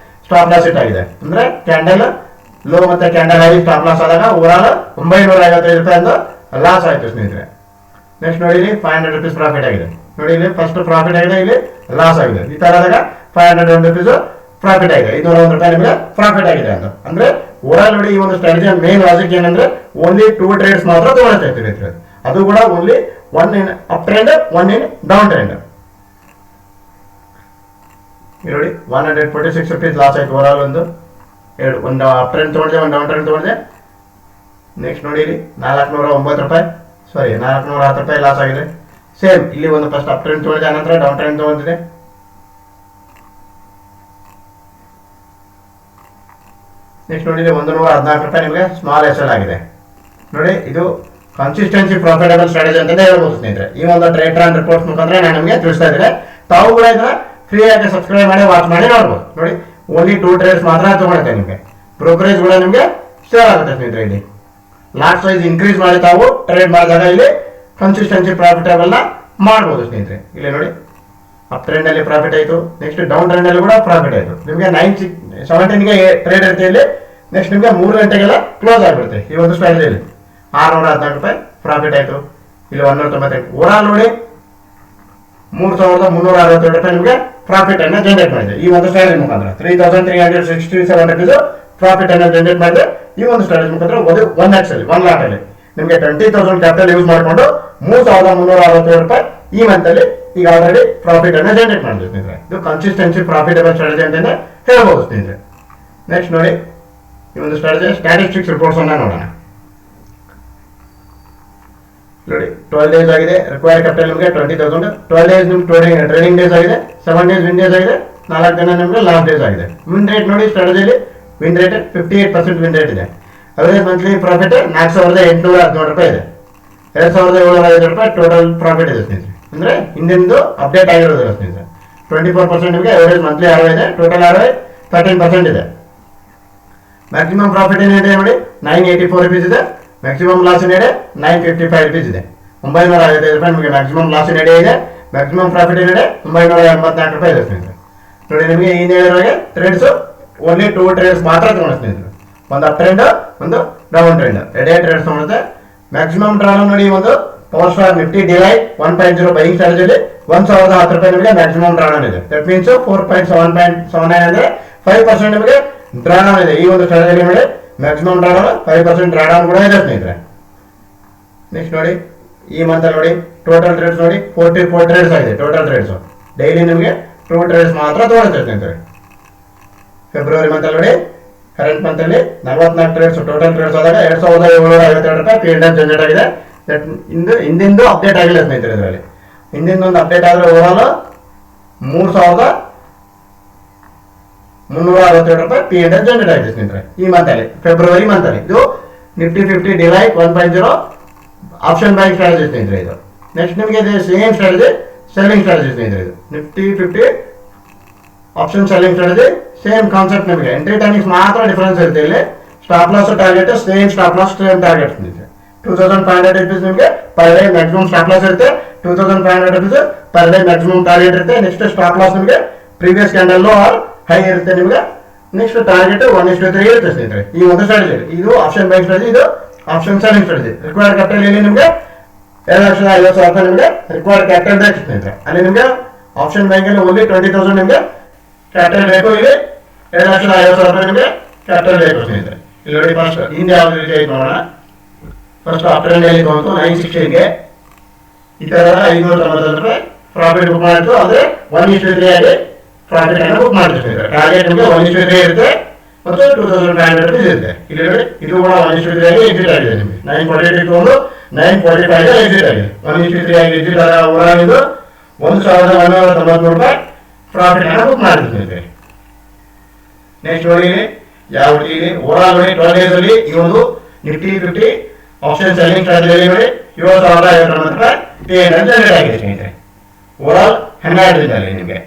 ಸ್ಟಾಪ್ ಲಾಸ್ ಇಟ್ ಆಗಿದೆ. ಅಂದ್ರೆ ಕ್ಯಾಂಡಲ್ ಲೋ ಮತ್ತೆ ಕ್ಯಾಂಡಲ್ ಹೈ ಸ್ಟಾಪ್ ಲಾಸ್ ಆದಾಗ ಓವರ್ ಆಲ್ 955 ರೂಪಾಯಿ ಅಂತ ಲಾಸ್ ಆಯ್ತು ಸ್ನೇಹಿತರೆ. ನೆಕ್ಸ್ಟ್ ನೋಡಿ, ಇಲ್ಲಿ 500 ರೂಪೀಸ್ ಪ್ರಾಫಿಟ್ ಆಗಿದೆ. ನೋಡಿ, ಇಲ್ಲಿ ಫಸ್ಟ್ ಪ್ರಾಫಿಟ್ ಆಗಿದೆ, ಇಲ್ಲಿ ಲಾಸ್ ಆಗಿದೆ. ಈ ತರ ಆದಾಗ 501 ರೂಪೀಸ್ ಪ್ರಾಫಿಟ್ ಆಗಿದೆ. 501 ರೂಪಾಯಿ ನಿಮಗೆ ಪ್ರಾಫಿಟ್ ಆಗಿದೆ ಅಂತ. ಅಂದ್ರೆ ಓವರ್ ಆಲ್ ನೋಡಿ, ಈ ಒಂದು ಸ್ಟ್ರಾಟಜಿಯ ಮೇನ್ ಲಾಜಿಕ್ ಏನಂದ್ರೆ ಓನ್ಲಿ 2 ಟ್ರೇಡ್ಸ್ ಮಾತ್ರ ತಗೊಳ್ತಾ. ಅದು ಕೂಡ only 1 in up trend 1 in down trend. ನೋಡಿ, 146 ರೂಪೀಸ್ ಲಾಸ್ ಆಯ್ತು ಓವರ್ ಆಲ್. ಒಂದು ಅಪ್ ಟ್ರೆಂಡ್ ತಗೊಂಡೆ, ಒಂದು ಡೌನ್ ಟ್ರೆಂಡ್ ತಗೊಂಡೆ. ನೆಕ್ಸ್ಟ್ ನೋಡಿ, ಇಲ್ಲಿ 409 ರೂಪಾಯಿ ಸಾರಿ 410 ರೂಪಾಯಿ ಲಾಸ್ ಆಗಿದೆ. ಸೇಮ್ ಇಲ್ಲಿ ಒಂದು ಫಸ್ಟ್ ಅಪ್ ಟ್ರೆಂಡ್ ತೊಗೊಂಡಿದೆ, ಆನಂತರ ಡೌನ್ ಟ್ರೆಂಡ್ ತೊಗೊಂಡಿದೆ. ನೆಕ್ಸ್ಟ್ ನೋಡಿ 114 ರೂಪಾಯಿ ನಿಮಗೆ ಸ್ಮಾಲ್ ಎಸ್ ಎಲ್ ಆಗಿದೆ. ನೋಡಿ ಇದು ಕನ್ಸಿಸ್ಟೆನ್ಸಿ ಪ್ರಾಫಿಟಬಲ್ ಸ್ಟ್ರಾಟಜಿ ಅಂತಲೇ ಹೇಳ್ಬೋದು ಸ್ನೇಹಿತರೆ. ಈ ಒಂದು ಟ್ರೇಡ್ ಆನ್ ರಿಪೋರ್ಟ್ಸ್ ಮುಖಾಂತರ ನಾನು ನಿಮಗೆ ತಿಳಿಸ್ತಾ ಇದ್ದೇನೆ. ತಾವು ಕೂಡ ಇದನ್ನ ಫ್ರೀ ಆಗಿ ಸಬ್ಸ್ಕ್ರೈಬ್ ಮಾಡಿ ವಾಚ್ ಮಾಡಿ ನೋಡ್ಬೋದು. ನೋಡಿ ಓನ್ಲಿ 2 ಟ್ರೇಡ್ಸ್ ಮಾತ್ರ ತಗೊಳುತ್ತೆ ನಿಮಗೆ. ಬ್ರೋಕರೇಜ್ ಕೂಡ ನಿಮಗೆ ಸೇವ್ ಆಗುತ್ತೆ ಸ್ನೇಹಿತರೆ. ಇಲ್ಲಿ ಲಾಟ್ ಸೈಜ್ ಇನ್ಕ್ರೀಸ್ ಮಾಡಿ ತಾವು ಟ್ರೇಡ್ ಮಾಡಿದಾಗ ಇಲ್ಲಿ ಕನ್ಸಿಸ್ಟೆನ್ಸಿ ಪ್ರಾಫಿಟಬಲ್ ನ ಮಾಡ್ಬೋದು ಸ್ನೇಹಿತರೆ. ಇಲ್ಲಿ ನೋಡಿ ಅಪ್ ಟ್ರೆಂಡ್ ಅಲ್ಲಿ ಪ್ರಾಫಿಟ್ ಆಯಿತು, ನೆಕ್ಸ್ಟ್ ಡೌನ್ ಟ್ರೆಂಡ್ ಅಲ್ಲಿ ಕೂಡ ಪ್ರಾಫಿಟ್ ಆಯಿತು. ನಿಮಗೆ 9:17ಗೆ ಟ್ರೇಡ್ ಇರುತ್ತೆ ಇಲ್ಲಿ. ನೆಕ್ಸ್ಟ್ ನಿಮಗೆ 3 ಗಂಟೆಗೆಲ್ಲ ಕ್ಲೋಸ್ ಆಗಿಬಿಡುತ್ತೆ. ಈ ಒಂದು ಸ್ಟ್ರಾಟಜಿಯಲ್ಲಿ 614 ರೂಪಾಯಿ ಪ್ರಾಫಿಟ್ ಆಯಿತು. ಇಲ್ಲಿ 198 ಓವರಾಲ್ ನೋಡಿ 3,362 ರೂಪಾಯಿ ನಿಮಗೆ ಪ್ರಾಫಿಟ್ ಅನ್ನ ಜನರೇಟ್ ಮಾಡಿದೆ ಈ ಒಂದು ಸ್ಟ್ರಾಟಜಿ ಮುಖಾಂತರ. 3,367 ರುಪೀಸ್ ಪ್ರಾಫಿಟ್ ಅನ್ನ ಜನರೇಟ್ ಮಾಡಿದೆ ಈ ಒಂದು ಸ್ಟ್ರಾಟಜಿ ಮುಖಾಂತರ. 1x ಅಲ್ಲಿ 1 ಲಾಟ್ ಅಲ್ಲಿ ನಿಮಗೆ 20,000 ಕ್ಯಾಪಿಟಲ್ ಯೂಸ್ ಮಾಡಿಕೊಂಡು 3,367 ರೂಪಾಯಿ ಈ ಮಂತ್ ಅಲ್ಲಿ ಈಗ ಆಲ್ರೆಡಿ ಪ್ರಾಫಿಟ್ ಅನ್ನ ಜನರೇಟ್ ಮಾಡಿದೆ ಸ್ನೇಹಿತರೆ. ಇದು ಕನ್ಸಿಸ್ಟೆನ್ಸಿ ಪ್ರಾಫಿಟಬಲ್ ಸ್ಟ್ರಾಟಜಿ ಅಂತಾನೆ ಹೇಳ್ಬೋದು ಸ್ನೇಹಿತರೆ. ನೆಕ್ಸ್ಟ್ ನೋಡಿ ಈ ಒಂದು ಸ್ಟ್ರಾಟಜಿ ಸ್ಟ್ಯಾಟಿಸ್ಟಿಕ್ಸ್ ರಿಪೋರ್ಟ್ಸ್ ಅನ್ನ ನೋಡೋಣ. ನೋಡಿ 12 ಡೇಸ್ ಆಗಿದೆ. ರಿಕ್ವೈರ್ಡ್ ಕ್ಯಾಪಿಟಲ್ ನಿಮಗೆ 20,000. 12 ಡೇಸ್ ನಿಮ್ಗೆ ಟ್ರೇಡಿಂಗ್ ಡೇಸ್ ಆಗಿದೆ. 7 ಡೇಸ್ ವಿನ್ ಡೇಸ್ ಆಗಿದೆ. 4 ದಿನ ನಿಮಗೆ ಲಾಸ್ಟ್ ಡೇಸ್ ಆಗಿದೆ. ವಿನ್ ರೇಟ್ ನೋಡಿ ಸ್ಟ್ರಾಟಜಿಯಲ್ಲಿ ವಿನ್ ರೇಟ್ 58% ವಿನ್ ರೇಟ್ ಇದೆ. ಅವರೇಜ್ ಮಂತ್ಲಿ ಪ್ರಾಫಿಟ್ 4,817 ರೂಪಾಯಿ ಇದೆ. 2,705 ರೂಪಾಯಿ ಟೋಟಲ್ ಪ್ರಾಫಿಟ್ ಇದೆ ಸ್ನೇಹಿತರೆ. ಅಂದ್ರೆ ಹಿಂದಿಂದು ಅಪ್ಡೇಟ್ ಆಗಿರೋದಿಲ್ಲ ಸ್ನೇಹಿತರೆ. 24% ನಿಮಗೆ ಅವರೇಜ್ ಮಂತ್ಲಿ ಆರ್ ಇದೆ. ಟೋಟಲ್ ಆರ್ 13% ಇದೆ. ಮ್ಯಾಕ್ಸಿಮಮ್ ಪ್ರಾಫಿಟ್ ಏನಿದೆ ನೋಡಿ 984 ರುಪೀಸ್ ಇದೆ. ಮ್ಯಾಕ್ಸಿಮಮ್ ಲಾಸ್ ಏನಿದೆ 955 ರುಪೀಸ್ ಇದೆ. 955 ರೂಪಾಯಿ ನಿಮಗೆ ಮ್ಯಾಕ್ಸಿಮಮ್ ಲಾಸ್ ಏನಿದೆ ಇದೆ. ಮ್ಯಾಕ್ಸಿಮಮ್ ಪ್ರಾಫಿಟ್ ಏನಿದೆ 984 ರೂಪಾಯಿ ಇದೆ ಸ್ನೇಹಿತರೆ. ನೋಡಿ ನಿಮಗೆ ಈ ಹೇಳಿರೋಗೆ ಟ್ರೇಡ್ಸ್ ಓನ್ಲಿ 2 ಟ್ರೇಡ್ಸ್ ಮಾತ್ರ ತಗೊಂಡು ಸ್ನೇಹಿತರೆ. ಒಂದು ಅಪ್ ಟ್ರೆಂಡ್, ಒಂದು ಡೌನ್ ಟ್ರೆಂಡ್, ಎರಡೇ ಟ್ರೇಡ್ಸ್ ತಗೊಳುತ್ತೆ. ಮ್ಯಾಕ್ಸಿಮಮ್ ಡ್ರಾನ್ ನೋಡಿ ಒಂದು power star Nifty Delight 1.0 buying ಸ್ಟ್ರಾಟಜಿಯಲ್ಲಿ 1,010 ರೂಪಾಯಿ ನಿಮಗೆ ಮ್ಯಾಕ್ಸಿಮಮ್ ಡ್ರಾನ್ ಇದೆ. ದಟ್ ಮೀನ್ಸ್ 4.79 ಅಂದ್ರೆ 5% ನಿಮಗೆ ಡ್ರಾನ್ ಇದೆ ಈ ಒಂದು ಸ್ಟ್ರಾಟಜಿಯಲ್ಲಿ. ನೋಡಿ ಮ್ಯಾಕ್ಸಿಮಮ್ ಡ್ರಾನ್ 5% ಡ್ರಾನ್ ಕೂಡ ಇದೆ ಸ್ನೇಹಿತರೆ. ನೆಕ್ಸ್ಟ್ ನೋಡಿ ಈ ಮಂತ್ ನೋಡಿ ಟೋಟಲ್ ಟ್ರೇಡ್ಸ್ ನೋಡಿ 44 ಟ್ರೇಡ್ಸ್ ಆಗಿದೆ. ಟೋಟಲ್ ಟ್ರೇಡ್ಸ್ ಡೈಲಿ ನಿಮಗೆ 2 ಟ್ರೇಡ್ಸ್ ಮಾತ್ರ ತಗೊಳುತ್ತೆ ಸ್ನೇಹಿತರೆ. ಫೆಬ್ರವರಿ ಮಂತ್ ನೋಡಿ ಕರೆಂಟ್ ಮಂತ್ ಅಲ್ಲಿ 44 ಟ್ರೇಡ್ಸ್ ಟೋಟಲ್ ಟ್ರೇಡ್ಸ್ ಆದಾಗ 2,752 ರೂಪಾಯಿ P&L ಜನರೇಟ್ ಆಗಿದೆ. ಹಿಂದಿಂದು ಅಪ್ಡೇಟ್ ಆಗಿಲ್ಲ ಸ್ನೇಹಿತರೆ. ಇದರಲ್ಲಿ ಹಿಂದಿನ ಒಂದು ಅಪ್ಡೇಟ್ ಆದ್ರೆ ಓವರಾಲ್ 3,362 ರೂಪಾಯಿ P&L ಜನರೇಟ್ ಆಗಿದೆ ಸ್ನೇಹಿತರೆ ಈ ಮಂತ್ ಅಲ್ಲಿ, ಫೆಬ್ರವರಿ ಮಂತ್ ಅಲ್ಲಿ. ಇದು Nifty 50 delight 1.0 option buying strategy ಸ್ನೇಹಿತರೆ. ಇದು ನೆಕ್ಸ್ಟ್ ನಿಮಗೆ ಇದೆ ಸೇಮ್ ಸ್ಟ್ರಾಟಜಿ ಸೆಲ್ಲಿಂಗ್ ಸ್ಟ್ರಾಟಜಿ ಸ್ನೇಹಿತರೆ. ಇದು Nifty 50 option selling strategy same concept. ನಿಮಗೆ ಎಂಟ್ರಿ ಟೈಮಿಂಗ್ಸ್ ಮಾತ್ರ ಡಿಫರೆನ್ಸ್ ಇರುತ್ತೆ. ಇಲ್ಲಿ stop loss target same stop loss same target ಸ್ನೇಹಿತರೆ. 2,500 ರೂಪೀಸ್ ನಿಮಗೆ per day maximum stop loss ಇರುತ್ತೆ. 2,500 rupees per day maximum target ಇರುತ್ತೆ. ನೆಕ್ಸ್ಟ್ ಸ್ಟಾಪ್ ಲಾಸ್ ನಿಮಗೆ previous candle low or high ಇರುತ್ತೆ ನಿಮಗೆ. ನೆಕ್ಸ್ಟ್ ಟಾರ್ಗೆಟ್ 1:3 ಇರುತ್ತೆ ಸ್ನೇಹಿತರೆ ಈ ಒಂದು ಸ್ಟ್ರಾಟಜಿ. ಇದು ಆಪ್ಷನ್ ಬೈಯಿಂಗ್ ಸ್ಟ್ರಾಟಜಿ, ಇದು option selling strategy. Required capital ಇಲ್ಲಿ ನಿಮಗೆ 2,50,000 ರೂಪಾಯಿ ನಿಮಗೆ ರಿಕ್ವೈರ್ಡ್ ಕ್ಯಾಪಿಟಲ್ ಬೇಕು ಸ್ನೇಹಿತರೆ. ಅಲ್ಲಿ ನಿಮಗೆ ಆಪ್ಷನ್ ಬ್ಯಾಂಕ್ ಅಲ್ಲಿ ಓನ್ಲಿ 20,000 ನಿಮಗೆ ಕ್ಯಾಪಿಟಲ್ ಬೇಕು. ಇಲ್ಲಿ 2,50,000 ರೂಪಾಯಿ ನಿಮಗೆ ಕ್ಯಾಪಿಟಲ್ ಬೇಕು ಸ್ನೇಹಿತರೆ. ಇಲ್ಲಿ ನೋಡಿ ಫಸ್ಟ್ ಹಿಂದೆ ಯಾವ ರೀತಿ ಆಯ್ತು ನೋಡೋಣ. ಫಸ್ಟ್ ಅಪ್ ಟ್ರೆಂಡ್ ಅಲ್ಲಿ ಬಂತು 916ಗೆ ಈ ತರ 590 ರೂಪಾಯಿ ಪ್ರಾಫಿಟ್ ಬುಕ್ ಮಾಡಿತ್ತು. ಆದ್ರೆ 1:3 ಆಗಿ ಪ್ರಾಫಿಟ್ ಅನ್ನು ಬುಕ್ ಮಾಡಿದ್ರು ಸ್ನೇಹಿತರೆ. ಟಾರ್ಗೆಟ್ ನಿಮಗೆ 1:3 ಇರುತ್ತೆ ಮತ್ತು 2,500 ರೂಪೀಸ್ ಇರುತ್ತೆ. ಇಲ್ಲಿ ನೋಡಿ ಇದು ಕೂಡ 1:3 ಆಗಿ ಎಕ್ಸಿಟ್ ಆಗಿದೆ. ನಿಮಗೆ 948 ತಗೊಂಡು 945 ಎಕ್ಸಿಟ್ ಆಗಿದೆ. 1:3 ಆಗಿ ಎಕ್ಸಿಟ್ ಆದ ಓವರಾಲ್ ಇದು 1,193 ರೂಪಾಯಿ ಪ್ರಾಫಿಟ್ ಅನ್ನು ಬುಕ್ ಮಾಡಿದ್ರು ಸ್ನೇಹಿತರೆ. ನೆಕ್ಸ್ಟ್ ನೋಡಿ ಯಾವ ಇಲ್ಲಿ ಓವರಾಲ್ ನೋಡಿ 12 ಡೇಸ್ ಅಲ್ಲಿ ಈ ಒಂದು ನಿಫ್ಟಿ 50 ಆಪ್ಷನ್ ಸೆಲ್ಲಿಂಗ್ ಸ್ಟ್ರಾಟಜಿಯಲ್ಲಿ ನೋಡಿ 7,059 ರೂಪಾಯಿ P&L ಜನರೇಟ್ ಆಗಿದೆ ಸ್ನೇಹಿತರೆ. ಓವರಾಲ್ 12 ದಿನದಲ್ಲಿ ನಿಮಗೆ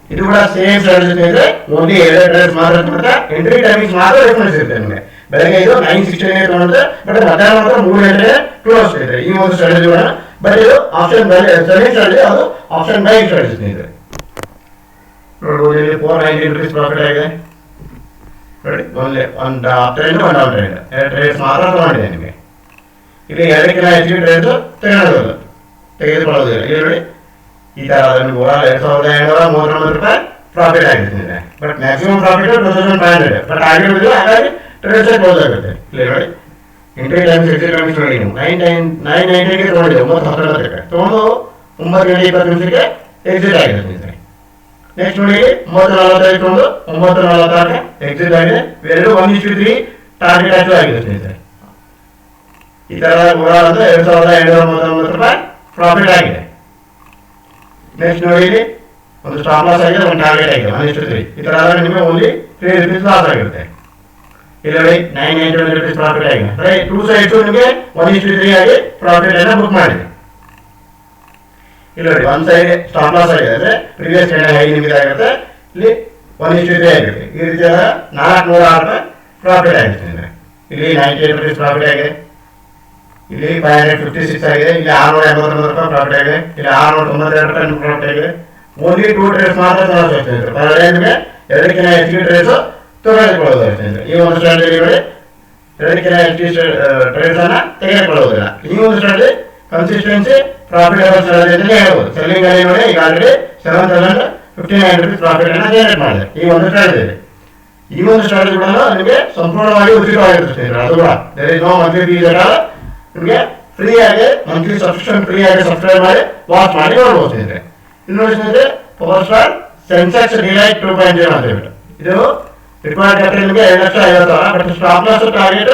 ಇದು ಕೂಡ ಸೇಮ್ ಸ್ಟ್ರಾಟಜಿ ಸ್ನೇಹಿತರೆ. ಓನ್ಲಿ 2 ಟ್ರೇಡ್ಸ್ ಮಾತ್ರ ತಗೊಳುತ್ತೆ. ಎಂಟ್ರಿ ಟೈಮಿಂಗ್ಸ್ ಮಾತ್ರ ಡಿಫರೆನ್ಸ್ ಇರುತ್ತೆ ನಿಮಗೆ. ಬೆಳಗ್ಗೆ ಇದು 9:16 ತಗೊಳುತ್ತೆ, ಬಟ್ ಮಧ್ಯಾಹ್ನ ಮಾತ್ರ 3 ಗಂಟೆಗೆ ಕ್ಲೋಸ್ ಸ್ನೇಹಿತರೆ ಈ ಒಂದು ಸ್ಟ್ರಾಟಜಿ ಕೂಡ. ಬಟ್ ಇದು ಆಪ್ಷನ್ ಸೆಲ್ಲಿಂಗ್ ಸ್ಟ್ರಾಟಜಿ, ಅದು ಆಪ್ಷನ್ ಬೈಯಿಂಗ್ ಸ್ಟ್ರಾಟಜಿ ಸ್ನೇಹಿತರೆ. ನೋಡ್ಬೋದು ಇಲ್ಲಿ 490 ರೂಪೀಸ್ ಪ್ರಾಫಿಟ್ ಆಗಿದೆ ನೋಡಿ. ಒಂದು ಅಪ್ ಟ್ರೆಂಡ್ ಒಂದು ಡೌನ್ ಟ್ರೆಂಡ್ 2 ಟ್ರೇಡ್ಸ್ ಮಾತ್ರ ತಗೊಂಡಿದೆ ನಿಮಗೆ. ಇಲ್ಲಿ 2ಕ್ಕಿಂತ ಹೆಚ್ಚಿಗೆ ಟ್ರೇಡ್ಸ್ ತೆಗೆದುಕೊಳ್ಳೋದಿಲ್ಲ. ಇಲ್ಲಿ ನೋಡಿ ಈ ತರ ನಿಮಗೆ ಓವರಾಲ್ 2,839 ರೂಪಾಯಿ ಪ್ರಾಫಿಟ್ ಆಗಿದೆ. ಬಟ್ ಮ್ಯಾಕ್ಸಿಮಮ್ ಪ್ರಾಫಿಟ್ 2,500 ಬಟ್ ಆಗಿರೋದಿಲ್ಲ. ಹಾಗಾಗಿ ಟ್ರೇಡ್ಸ್ ಕ್ಲೋಸ್ ಆಗುತ್ತೆ. ಇಲ್ಲಿ ನೋಡಿ ಎಂಟ್ರಿ ಟೈಮ್ಸ್ ಎಕ್ಸಿಟ್ ಟೈಮ್ಸ್ ನೋಡಿ 9:90ಗೆ ತಗೊಂಡಿದೆ. 9:19ಕ್ಕೆ ತಗೊಂಡು 9:20 ಎಕ್ಸಿಟ್ ಆಗಿದೆ ಸ್ನೇಹಿತರೆ. ನೆಕ್ಸ್ಟ್ ನೋಡಿ 9:45 ತಗೊಂಡು 9:46ಕ್ಕೆ ಎಕ್ಸಿಟ್ ಆಗಿದೆ. ಇವೆರಡು 1:3 ಟಾರ್ಗೆಟ್ ಅಚೀವ್ ಆಗಿದೆ ಸ್ನೇಹಿತರೆ. ಈ ತರ ಓವರಾಲ್ ಅಂದ್ರೆ 2739 ಪ್ರಾಫಿಟ್ ಆಗಿದೆ. ನೆಕ್ಸ್ಟ್ ನೋಡಿ, ಇಲ್ಲಿ ಒಂದು ಸ್ಟಾಪ್ ಲಾಸ್ ಆಗಿದೆ, ಒಂದು ಟಾರ್ಗೆಟ್ ಆಗಿದೆ 1:3. ಈ ತರ ಆದ್ರೆ ನಿಮಗೆ ಓನ್ಲಿ 3 rupees ಲಾಸ್ ಆಗಿರುತ್ತೆ. ಇಲ್ಲಿ ನೋಡಿ 991 rupees ಪ್ರಾಫಿಟ್ ಆಗಿದೆ. ಅಂದ್ರೆ 2 ಸೈಡ್ಸ್ ನಿಮಗೆ 1:3 ಆಗಿ ಪ್ರಾಫಿಟ್ ಅನ್ನ ಬುಕ್ ಮಾಡಿದೆ. ಇಲ್ಲಿ ನೋಡಿ ಒಂದು ಸೈಡ್ ಸ್ಟಾಪ್ ಲಾಸ್ ಆಗಿದೆ, ಅಂದ್ರೆ ಪ್ರೀವಿಯಸ್ ಹೈ ನಿಮಗೆ ಆಗುತ್ತೆ, ಇಲ್ಲಿ 1:3 ಆಗಿದೆ. ಈ ರೀತಿ 406 ರೂಪಾಯಿ ಪ್ರಾಫಿಟ್ ಆಗಿದೆ. ಇಲ್ಲಿ 98 rupees ಪ್ರಾಫಿಟ್ ಆಗಿದೆ, ಇಲ್ಲಿ 556 ಆಗಿದೆ, ಇಲ್ಲಿ 689 ರೂಪಾಯಿ ಪ್ರಾಫಿಟ್ ಆಗಿದೆ, ಇಲ್ಲಿ 692 ರೂಪಾಯಿ ಪ್ರಾಫಿಟ್ ಆಗಿದೆ. ಓನ್ಲಿ 2 ಟ್ರೇಡ್ಸ್ ಮಾತ್ರ ತಗೊಳ್ತಾರೆ. ಪರ್ ಡೇ ನಿಮಗೆ 2ಕ್ಕಿಂತ ಹೆಚ್ಚಿಗೆ ಟ್ರೇಡ್ಸ್ ತೆಗೆದುಕೊಳ್ಳೋದು. ಈ ಒಂದು ಸ್ಟ್ರಾಟಜಿ 2ಕ್ಕಿಂತ ಹೆಚ್ಚಿಗೆ ಟ್ರೇಡ್ಸ್ ಅನ್ನ ತೆಗೆದುಕೊಳ್ಳೋದಿಲ್ಲ. ಈ ಒಂದು ಸ್ಟ್ರಾಟಜಿ ಕನ್ಸಿಸ್ಟೆನ್ಸಿ ಪ್ರಾಫಿಟಬಲ್ ಸ್ಟ್ರಾಟಜಿ ಅಂತ ಹೇಳ್ಬೋದು. ಸೆಲ್ಲಿಂಗ್ ಅಲ್ಲಿ ನೋಡಿ ಈಗ ಆಲ್ರೆಡಿ 7059 rupees ಪ್ರಾಫಿಟ್ ಅನ್ನ ಜನರೇಟ್ ಮಾಡಿದೆ ಈ ಒಂದು ಸ್ಟ್ರಾಟಜಿ. ಈ ಒಂದು ಸ್ಟ್ರಾಟಜಿ ಕೂಡ ನಿಮಗೆ ಸಂಪೂರ್ಣವಾಗಿ ಉಚಿತವಾಗಿರುತ್ತೆ. ಅದು ಕೂಡ there is no monthly fees at all. ನಿಮಗೆ ಫ್ರೀ ಆಗಿ ಮಂತ್ಲಿ ಸಬ್ಸ್ಕ್ರಿಪ್ಷನ್ ಫ್ರೀ ಆಗಿ ಸಬ್ಸ್ಕ್ರೈಬ್ ಮಾಡಿ ವಾಚ್ ಮಾಡಿ ನೋಡ್ಬೋದು ಸ್ನೇಹಿತರೆ. ಇದು ನೋಡಿ ಸ್ನೇಹಿತರೆ, ಪವರ್ ಸ್ಟಾರ್ ಸೆನ್ಸೆಕ್ಸ್ ಡಿಲೈಟ್ 2.0 ಅಂತ ಹೇಳ್ಬಿಟ್ಟು ಇದು ರಿಕ್ವೈರ್ಡ್ ಕ್ಯಾಪಿಟಲ್ ನಿಮಗೆ 2,50,000. But stop loss target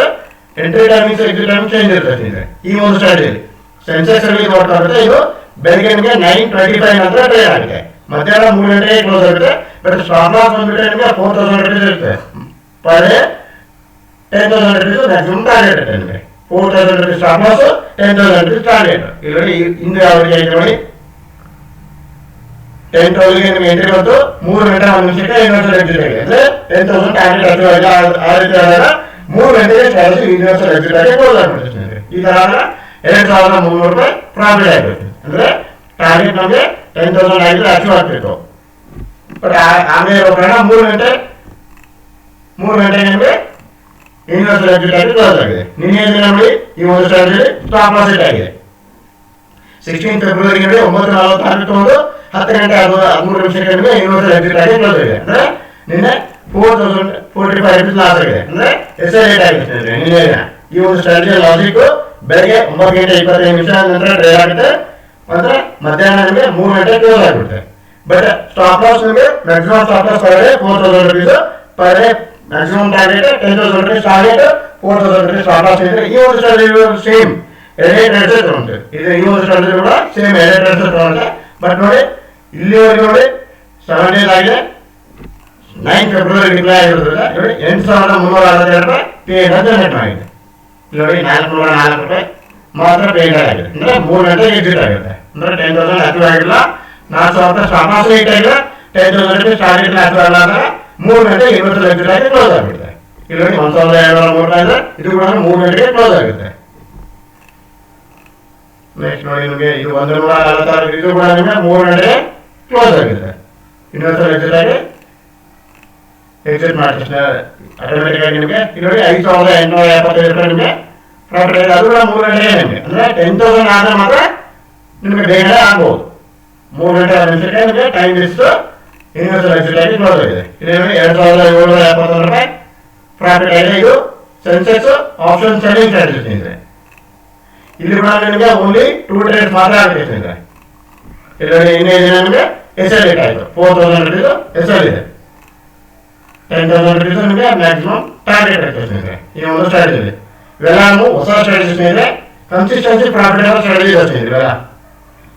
entry timings exit timings change ಇರುತ್ತೆ ಸ್ನೇಹಿತರೆ. ಈ ಒಂದು ಸ್ಟ್ರಾಟಜಿಯಲ್ಲಿ ಸೆನ್ಸೆಕ್ಸ್ ಅಲ್ಲಿ ವರ್ಕ್ ಆಗುತ್ತೆ. ಇದು ಬೆಳಗ್ಗೆ ನಿಮಗೆ 9:25 ನಂತರ ಟ್ರೇಡ್ ಆಗುತ್ತೆ, ಮಧ್ಯಾಹ್ನ 3 ಗಂಟೆಗೆ ಕ್ಲೋಸ್ ಆಗುತ್ತೆ. ಬಟ್ ಸ್ಟಾಪ್ ಲಾಸ್ ಬಂದ್ಬಿಟ್ಟರೆ ನಿಮಗೆ 4,000 rupees ಇರುತ್ತೆ. Per day 10,000 rupees maximum target ಇರುತ್ತೆ ನಿಮಗೆ. 4,000 rupees stop loss, 10,000 rupees target. ಇಲ್ಲಿ ಹಿಂದೆ ಯಾವ್ದು ಆಯ್ತು ನೋಡಿ, 10,000 ಗೆ ನಿಮಗೆ ಎಂಟ್ರಿ ಬಂತು, 3 ಗಂಟೆ 1 ನಿಮಿಷಕ್ಕೆ ಯೂನಿವರ್ಸಲ್ ಎಕ್ಸಿಟ್ ಆಗಿದೆ. ಅಂದ್ರೆ 10,000 ಟಾರ್ಗೆಟ್ ಅಚೀವ್ ಆಗಿದೆ. ಆ ರೀತಿ ಆದಾಗ 3 ಗಂಟೆಗೆ ಸ್ಟ್ರಾಟಜಿ ಯೂನಿವರ್ಸಲ್ ಎಕ್ಸಿಟ್ ಆಗಿ ಕ್ಲೋಸ್ ಆಗ್ಬಿಡುತ್ತೆ. ಈ ತರ 2,300 ರೂಪಾಯಿ ಪ್ರಾಫಿಟ್ ಆಗಿರುತ್ತೆ. ಅಂದ್ರೆ ಟಾರ್ಗೆಟ್ ನಮಗೆ 10,000 ಆಗಿದ್ರೆ ಅಚೀವ್ ಆಗ್ತಿತ್ತು. ಬಟ್ ಆಮೇಲೆ ಇರೋ ಕಾರಣ 3 ಗಂಟೆಗೆ ನಿಮಗೆ ಯೂನಿವರ್ಸಲ್ ಎಕ್ಸಿಟ್ ಆಗಿ ಕ್ಲೋಸ್ ಆಗಿದೆ. ನಿನ್ನೆ ದಿನ ನೋಡಿ ಈ ಒಂದು ಸ್ಟ್ರಾಟಜಿ ಸ್ಟಾಪ್ ಲಾಸ್ ಹಿಟ್ ಆಗಿದೆ. 16 ಫೆಬ್ರವರಿಗೆ 9:40 ತಗೊಂಡು 10 ಗಂಟೆ 13 ನಿಮಿಷಕ್ಕೆ ನಿಮಗೆ ಯೂನಿವರ್ಸಲ್ ಎಕ್ಸಿಟ್ ಆಗಿ ಕ್ಲೋಸ್ ಆಗಿದೆ. ಅಂದ್ರೆ ನಿನ್ನೆ 4,045 rupees ಲಾಸ್ ಆಗಿದೆ. ಅಂದ್ರೆ ಎಸ್ಎಲ್ ರೇಟ್ ಆಗಿದೆ ನಿನ್ನೆ ದಿನ. ಈ ಒಂದು ಸ್ಟ್ರಾಟಜಿ ಲಾಜಿಕ್ ಬೆಳಗ್ಗೆ 9:25 ನಿಮಿಷ ನಂತರ ಟ್ರೇಡ್ ಆಗುತ್ತೆ, ಅಂದ್ರೆ ಮಧ್ಯಾಹ್ನ ನಿಮಗೆ 3 ಗಂಟೆ ಕ್ಲೋಸ್ ಆಗಿಬಿಡುತ್ತೆ. ಬಟ್ ಸ್ಟಾಪ್ ಲಾಸ್ ನಿಮಗೆ maximum stop loss per day 4,000 rupees, per day maximum target 10,000 rupees target, 4,000 rupees stop loss ಇದ್ರೆ ಈ ಒಂದು ಸ್ಟ್ರಾಟಜಿ ಸೇಮ್ 2 ಟ್ರೇಡ್ಸ್ ತಗೊಂಡು ಇದು ಈ ಒಂದು ಸ್ಟ್ರಾಟಜಿ ಕೂಡ ಸೇಮ್ 2 ಟ್ರೇಡ್ಸ್ ತಗೊಂಡೆ. ಬಟ್ ನೋಡಿ ಇಲ್ಲಿವರೆಗೆ ನೋಡಿ 7 ಡೇಸ್ ಆಗಿದೆ. 9 ಫೆಬ್ರವರಿ ಡಿಪ್ಲೈ ಆಗಿರೋದ್ರಿಂದ ನೋಡಿ 8,362 ರೂಪಾಯಿ ಪೇಡ್ ಜನರೇಟ್ ಆಗಿದೆ. ನೋಡಿ 404 ರೂಪಾಯಿ ಮಾತ್ರ ಪೇಡ್ ಆಗಿದೆ. ಅಂದ್ರೆ 3 ಗಂಟೆಗೆ ಎಕ್ಸಿಟ್ ಆಗುತ್ತೆ. ಅಂದ್ರೆ 10,000 ಅಚೀವ್ ಆಗಿಲ್ಲ, 4,000 ರೂಪಾಯಿ ಸ್ಟಾಪ್ ಲಾಸ್ ಹಿಟ್ ಆಗಿಲ್ಲ, 10,000 rupees ಟಾರ್ಗೆಟ್ ಅಚೀವ್ ಆಗಲ್ಲ ಅಂದ್ರೆ 3 ಗಂಟೆಗೆ ಯೂನಿವರ್ಸಲ್ ಎಕ್ಸಿಟ್ ಆಗಿ ಕ್ಲೋಸ್ ಆಗಿಬಿಡುತ್ತೆ. ಇಲ್ಲಿ ನೋಡಿ 1,203 ರೂಪಾಯಿ ಇದೆ. ಇದು ಕೂಡ 3 ಗಂಟೆಗೆ ಕ್ಲೋಸ್ ಆಗುತ್ತೆ. ನೆಕ್ಸ್ಟ್ ನೋಡಿ ನಿಮಗೆ ಇದು 146 ಇದು ಕೂಡ ನಿಮಗೆ 3 ಗಂಟೆಗೆ ಕ್ಲೋಸ್ ಆಗಿದೆ. ಯೂನಿವರ್ಸಲ್ ಎಕ್ಸಿಟ್ ಆಗಿ ಎಕ್ಸಿಟ್ ಮಾಡಿ ಆಟೋಮೆಟಿಕ್ ಆಗಿ ನಿಮಗೆ ಇಲ್ಲಿ ನೋಡಿ 5,875 ರೂಪಾಯಿ ನಿಮಗೆ ಪ್ರಾಫಿಟ್ ಆಗಿದೆ. ಅದು ಕೂಡ 3 ಗಂಟೆಗೆ ನಿಮಗೆ ಅಂದ್ರೆ 10,000 ಆದ್ರೆ ಮಾತ್ರ ನಿಮಗೆ ಬೇಗ ಆಗ್ಬೋದು. 3 ಗಂಟೆ 1 ನಿಮಿಷಕ್ಕೆ ನಿಮಗೆ ಟೈಮ್ ಇಷ್ಟು ಯೂನಿವರ್ಸಲ್ ಎಕ್ಸಿಟ್ ಆಗಿ ಕ್ಲೋಸ್ ಆಗಿದೆ. ಇಲ್ಲಿ ನೋಡಿ 2,771 ರೂಪಾಯಿ ಪ್ರಾಫಿಟ್ ಆಗಿದೆ. ಇದು ಸೆನ್ಸೆಕ್ಸ್ ಆಪ್ಷನ್ ಸೆಲ್ಲಿಂಗ್ ಸ್ಟ್ರಾಟಜಿ ಇದೆ. ಇಲ್ಲಿ ಕೂಡ ನಿಮಗೆ ಓನ್ಲಿ 2 ಟ್ರೇಡ್ಸ್ ಮಾತ್ರ ಆಗುತ್ತೆ. ಇಲ್ಲಿ ಇನ್ನೇ ದಿನ ನಿಮಗೆ ಎಸ್ಎಲ್ ರೇಟ್ ಆಯಿತು 4,000 rupees ಎಸ್ಎಲ್ ಇದೆ. 10,000 rupees ನಿಮಗೆ ಮ್ಯಾಕ್ಸಿಮಮ್ ಟಾರ್ಗೆಟ್ ಆಗ್ತದೆ. ಈ ಒಂದು ಸ್ಟ್ರಾಟಜಿ ಇವೆಲ್ಲ ಹೊಸ ಸ್ಟ್ರಾಟಜಿ ಸ್ನೇಹಿತರೆ, ಕನ್ಸಿಸ್ಟೆನ್ಸಿ ಪ್ರಾಫಿಟಬಲ್ ಸ್ಟ್ರಾಟಜಿ ಇದೆ ಸ್ನೇಹಿತರೆ.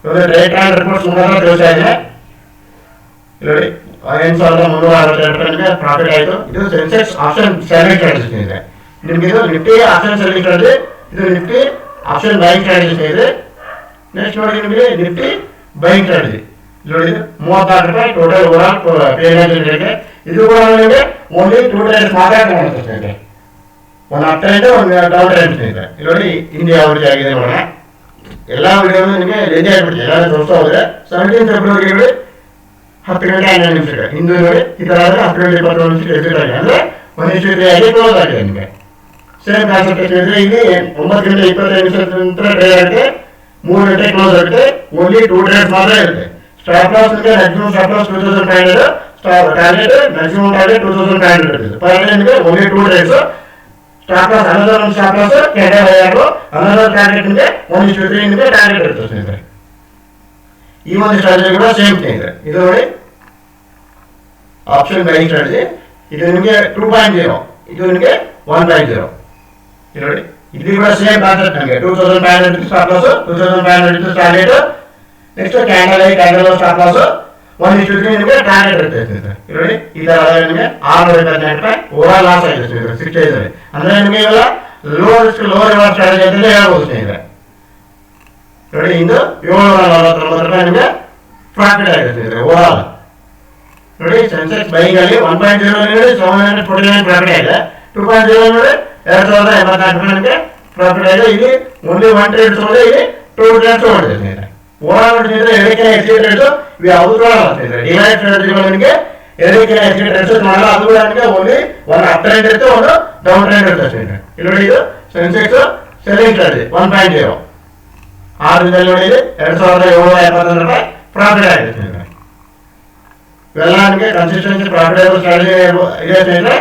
ಇವಾಗ ಟ್ರೇಡ್ ಆ್ಯಂಡ್ ರಿಪೋರ್ಟ್ಸ್ ಮುಖಾಂತರ ತಿಳಿಸ್ತಾ ಇದೆ. ನೋಡಿ 8,362 ರೂಪಾಯಿ ನಿಮಗೆ ಪ್ರಾಫಿಟ್ ಆಯಿತು. ಇದು ಸೆನ್ಸೆಕ್ಸ್ ಆಪ್ಷನ್ ಸೆಲ್ಲಿಂಗ್ ಸ್ಟ್ರಾಟಜಿ ಸ್ನೇಹಿತರೆ. ನಿಮ್ಗೆ ಇದು ನಿಫ್ಟಿ ಆಪ್ಷನ್ ಸೆಲ್ಲಿಂಗ್ ಸ್ಟ್ರಾಟಜಿ, ಇದು ನಿಫ್ಟಿ ಆಪ್ಷನ್ ಬೈಯಿಂಗ್ ಸ್ಟ್ರಾಟಜಿ ಸ್ನೇಹಿತರೆ. ನೆಕ್ಸ್ಟ್ ನೋಡಿ ನಿಮಗೆ ನಿಫ್ಟಿ ಬೈಯಿಂಗ್ ಸ್ಟ್ರಾಟಜಿ ನೋಡಿ 34 ರೂಪಾಯಿ ಟೋಟಲ್ ಓವರಾಲ್ ಪೇಮೆಂಟ್. ಇದು ಕೂಡ ನಿಮಗೆ ಓನ್ಲಿ 2 ಟ್ರೇಡ್ಸ್ ಮಾತ್ರ ಮಾಡುತ್ತೆ ಸ್ನೇಹಿತರೆ. ಒಂದು ಅಪ್ ಟ್ರೆಂಡ್, ಒಂದು ಡೌನ್ ಟ್ರೆಂಡ್ ಸ್ನೇಹಿತರೆ. ಇಲ್ಲಿ ನೋಡಿ ಹಿಂದೆ ಯಾವ ರೀತಿ ಆಗಿದೆ ನೋಡೋಣ. ಎಲ್ಲ ವಿಡಿಯೋ ನಿಮಗೆ ರೆಡಿ ಆಗಿಬಿಡ್ತೀವಿ. ಎಲ್ಲ ತೋರಿಸ್ತಾ ಹೋದ್ರೆ 17 ಫೆಬ್ರವರಿ ನೋಡಿ 10 ಗಂಟೆ 12 ನಿಮಿಷಕ್ಕೆ ಹಿಂದೂ ನೋಡಿ ಈ ತರ ಆದ್ರೆ 10 ಗಂಟೆ 21 ನಿಮಿಷಕ್ಕೆ ಎಕ್ಸಿಟ್ ಆಗಿದೆ. ಅಂದ್ರೆ 1:3 ಆಗಿ ಕ್ಲೋಸ್ ಆಗಿದೆ ನಿಮಗೆ. ಸೇಮ್ ಕಾನ್ಸೆಪ್ಟ್ ಸ್ನೇಹಿತರೆ. ಇಲ್ಲಿ 9 ಗಂಟೆ 25 ನಿಮಿಷದ ನಂತರ ಟ್ರೇಡ್ ಆಗುತ್ತೆ, 3 ಗಂಟೆ ಕ್ಲೋಸ್ ಆಗುತ್ತೆ. ಓನ್ಲಿ 2 ಟ್ರೇಡ್ಸ್ ಮಾತ್ರ ಇರುತ್ತೆ. ಸ್ಟಾಪ್ ಲಾಸ್ ನಿಮಗೆ maximum stop loss 2,500, target maximum target 2,500 rupees. Per day ನಿಮಗೆ only 2 trades. Stop loss another stop loss another target ನಿಮಗೆ 1:3 ನಿಮಗೆ ಟಾರ್ಗೆಟ್ ಇರುತ್ತೆ ಸ್ನೇಹಿತರೆ. ಈ ಒಂದು ಸ್ಟ್ರಾಟಜಿ ಕೂಡ ಸೇಮ್ ಸ್ನೇಹಿತರೆ. ಇದು ನೋಡಿ ಆಪ್ಷನ್ ಬೈಯಿಂಗ್ ಸ್ಟ್ರಾಟಜಿ. ಇದು ನಿಮಗೆ 2.0, ಇದು ನಿಮಗೆ 1.0. ಇಲ್ಲಿ ನೋಡಿ ಇಲ್ಲಿ ಕೂಡ ಸೇಮ್ ಕಾನ್ಸೆಪ್ಟ್ ನಮಗೆ 2500 stop loss, 2500 target. Next candle stop loss 1:3 ನಿಮಗೆ ಟಾರ್ಗೆಟ್ ಇರುತ್ತೆ ನೋಡಿ. ಈ ತರ ನಿಮಗೆ 628 ರೂಪಾಯಿ ಓವರ್ ಲಾಸ್ ಆಗಿದೆ ಸ್ನೇಹಿತರೆ 65. ಅಂದ್ರೆ ನಿಮಗೆ ಇವೆಲ್ಲ low risk low reward strategy ಅಂತ ಹೇಳ್ಬೋದು ಸ್ನೇಹಿತರೆ ನೋಡಿ. ಇಂದು 749 ರೂಪಾಯಿ ನಿಮಗೆ ಪ್ರಾಫಿಟ್ ಆಗಿದೆ ಸ್ನೇಹಿತರೆ ಓವರ್ ನೋಡಿ. ಸೆನ್ಸೆಕ್ಸ್ ಬೈಯಿಂಗ್ ಅಲ್ಲಿ 1.0 ನೋಡಿ 749 ಪ್ರಾಫಿಟ್ ಆಗಿದೆ. 2.0 ನೋಡಿ 2084 ರೂಪಾಯಿ ನಿಮಗೆ ಪ್ರಾಫಿಟ್ ಆಗಿದೆ. ಇಲ್ಲಿ ಓನ್ಲಿ 1 ಟ್ರೇಡ್ ತಗೊಂಡ್ರೆ ಇಲ್ಲಿ 2 ಟ್ರೇಡ್ಸ್ ಹೊಡೆದಿದೆ ಸ್ನೇಹಿತರೆ. ಓವರ್ ನೋಡಿದ್ರೆ ಎರಡಕ್ಕಿಂತ ಹೆಚ್ಚಿಗೆ ಟ್ರೇಡ್ಸ್ ಇವು ಯಾವುದು ಕೊಡಲ್ಲ ಸ್ನೇಹಿತರೆ. ಡಿಲೈಟ್ ಸ್ಟ್ರಾಟಜಿಗಳು ನಿಮಗೆ ಎರಡಕ್ಕಿಂತ ಹೆಚ್ಚಿಗೆ ಟ್ರೇಡ್ಸ್ ಮಾಡಲ್ಲ. ಅದು ಕೂಡ ನಿಮಗೆ ಓನ್ಲಿ ಒಂದು ಅಪ್ ಟ್ರೆಂಡ್ ಇರುತ್ತೆ, ಒಂದು ಡೌನ್ ಟ್ರೆಂಡ್ ಇರುತ್ತೆ ಸ್ನೇಹಿತರೆ. ಇಲ್ಲಿ ನೋಡಿ ಇದು ಸೆನ್ಸೆಕ್ಸ್ ಸೆಲ್ಲಿಂಗ್ ಸ್ಟ್ರಾಟಜಿ 1.0 6 ದಿನದಲ್ಲಿ ನೋಡಿ 2771 ರೂಪಾಯಿ ಪ್ರಾಫಿಟ್ ಆಗಿದೆ ಸ್ನೇಹಿತರೆ. ಇವೆಲ್ಲ ನಿಮಗೆ ಕನ್ಸಿಸ್ಟೆನ್ಸಿ ಪ್ರಾಫಿಟೇಬಲ್ ಸ್ಟ್ರಾಟಜಿ ಇದೆ ಸ್ನೇಹಿತರೆ.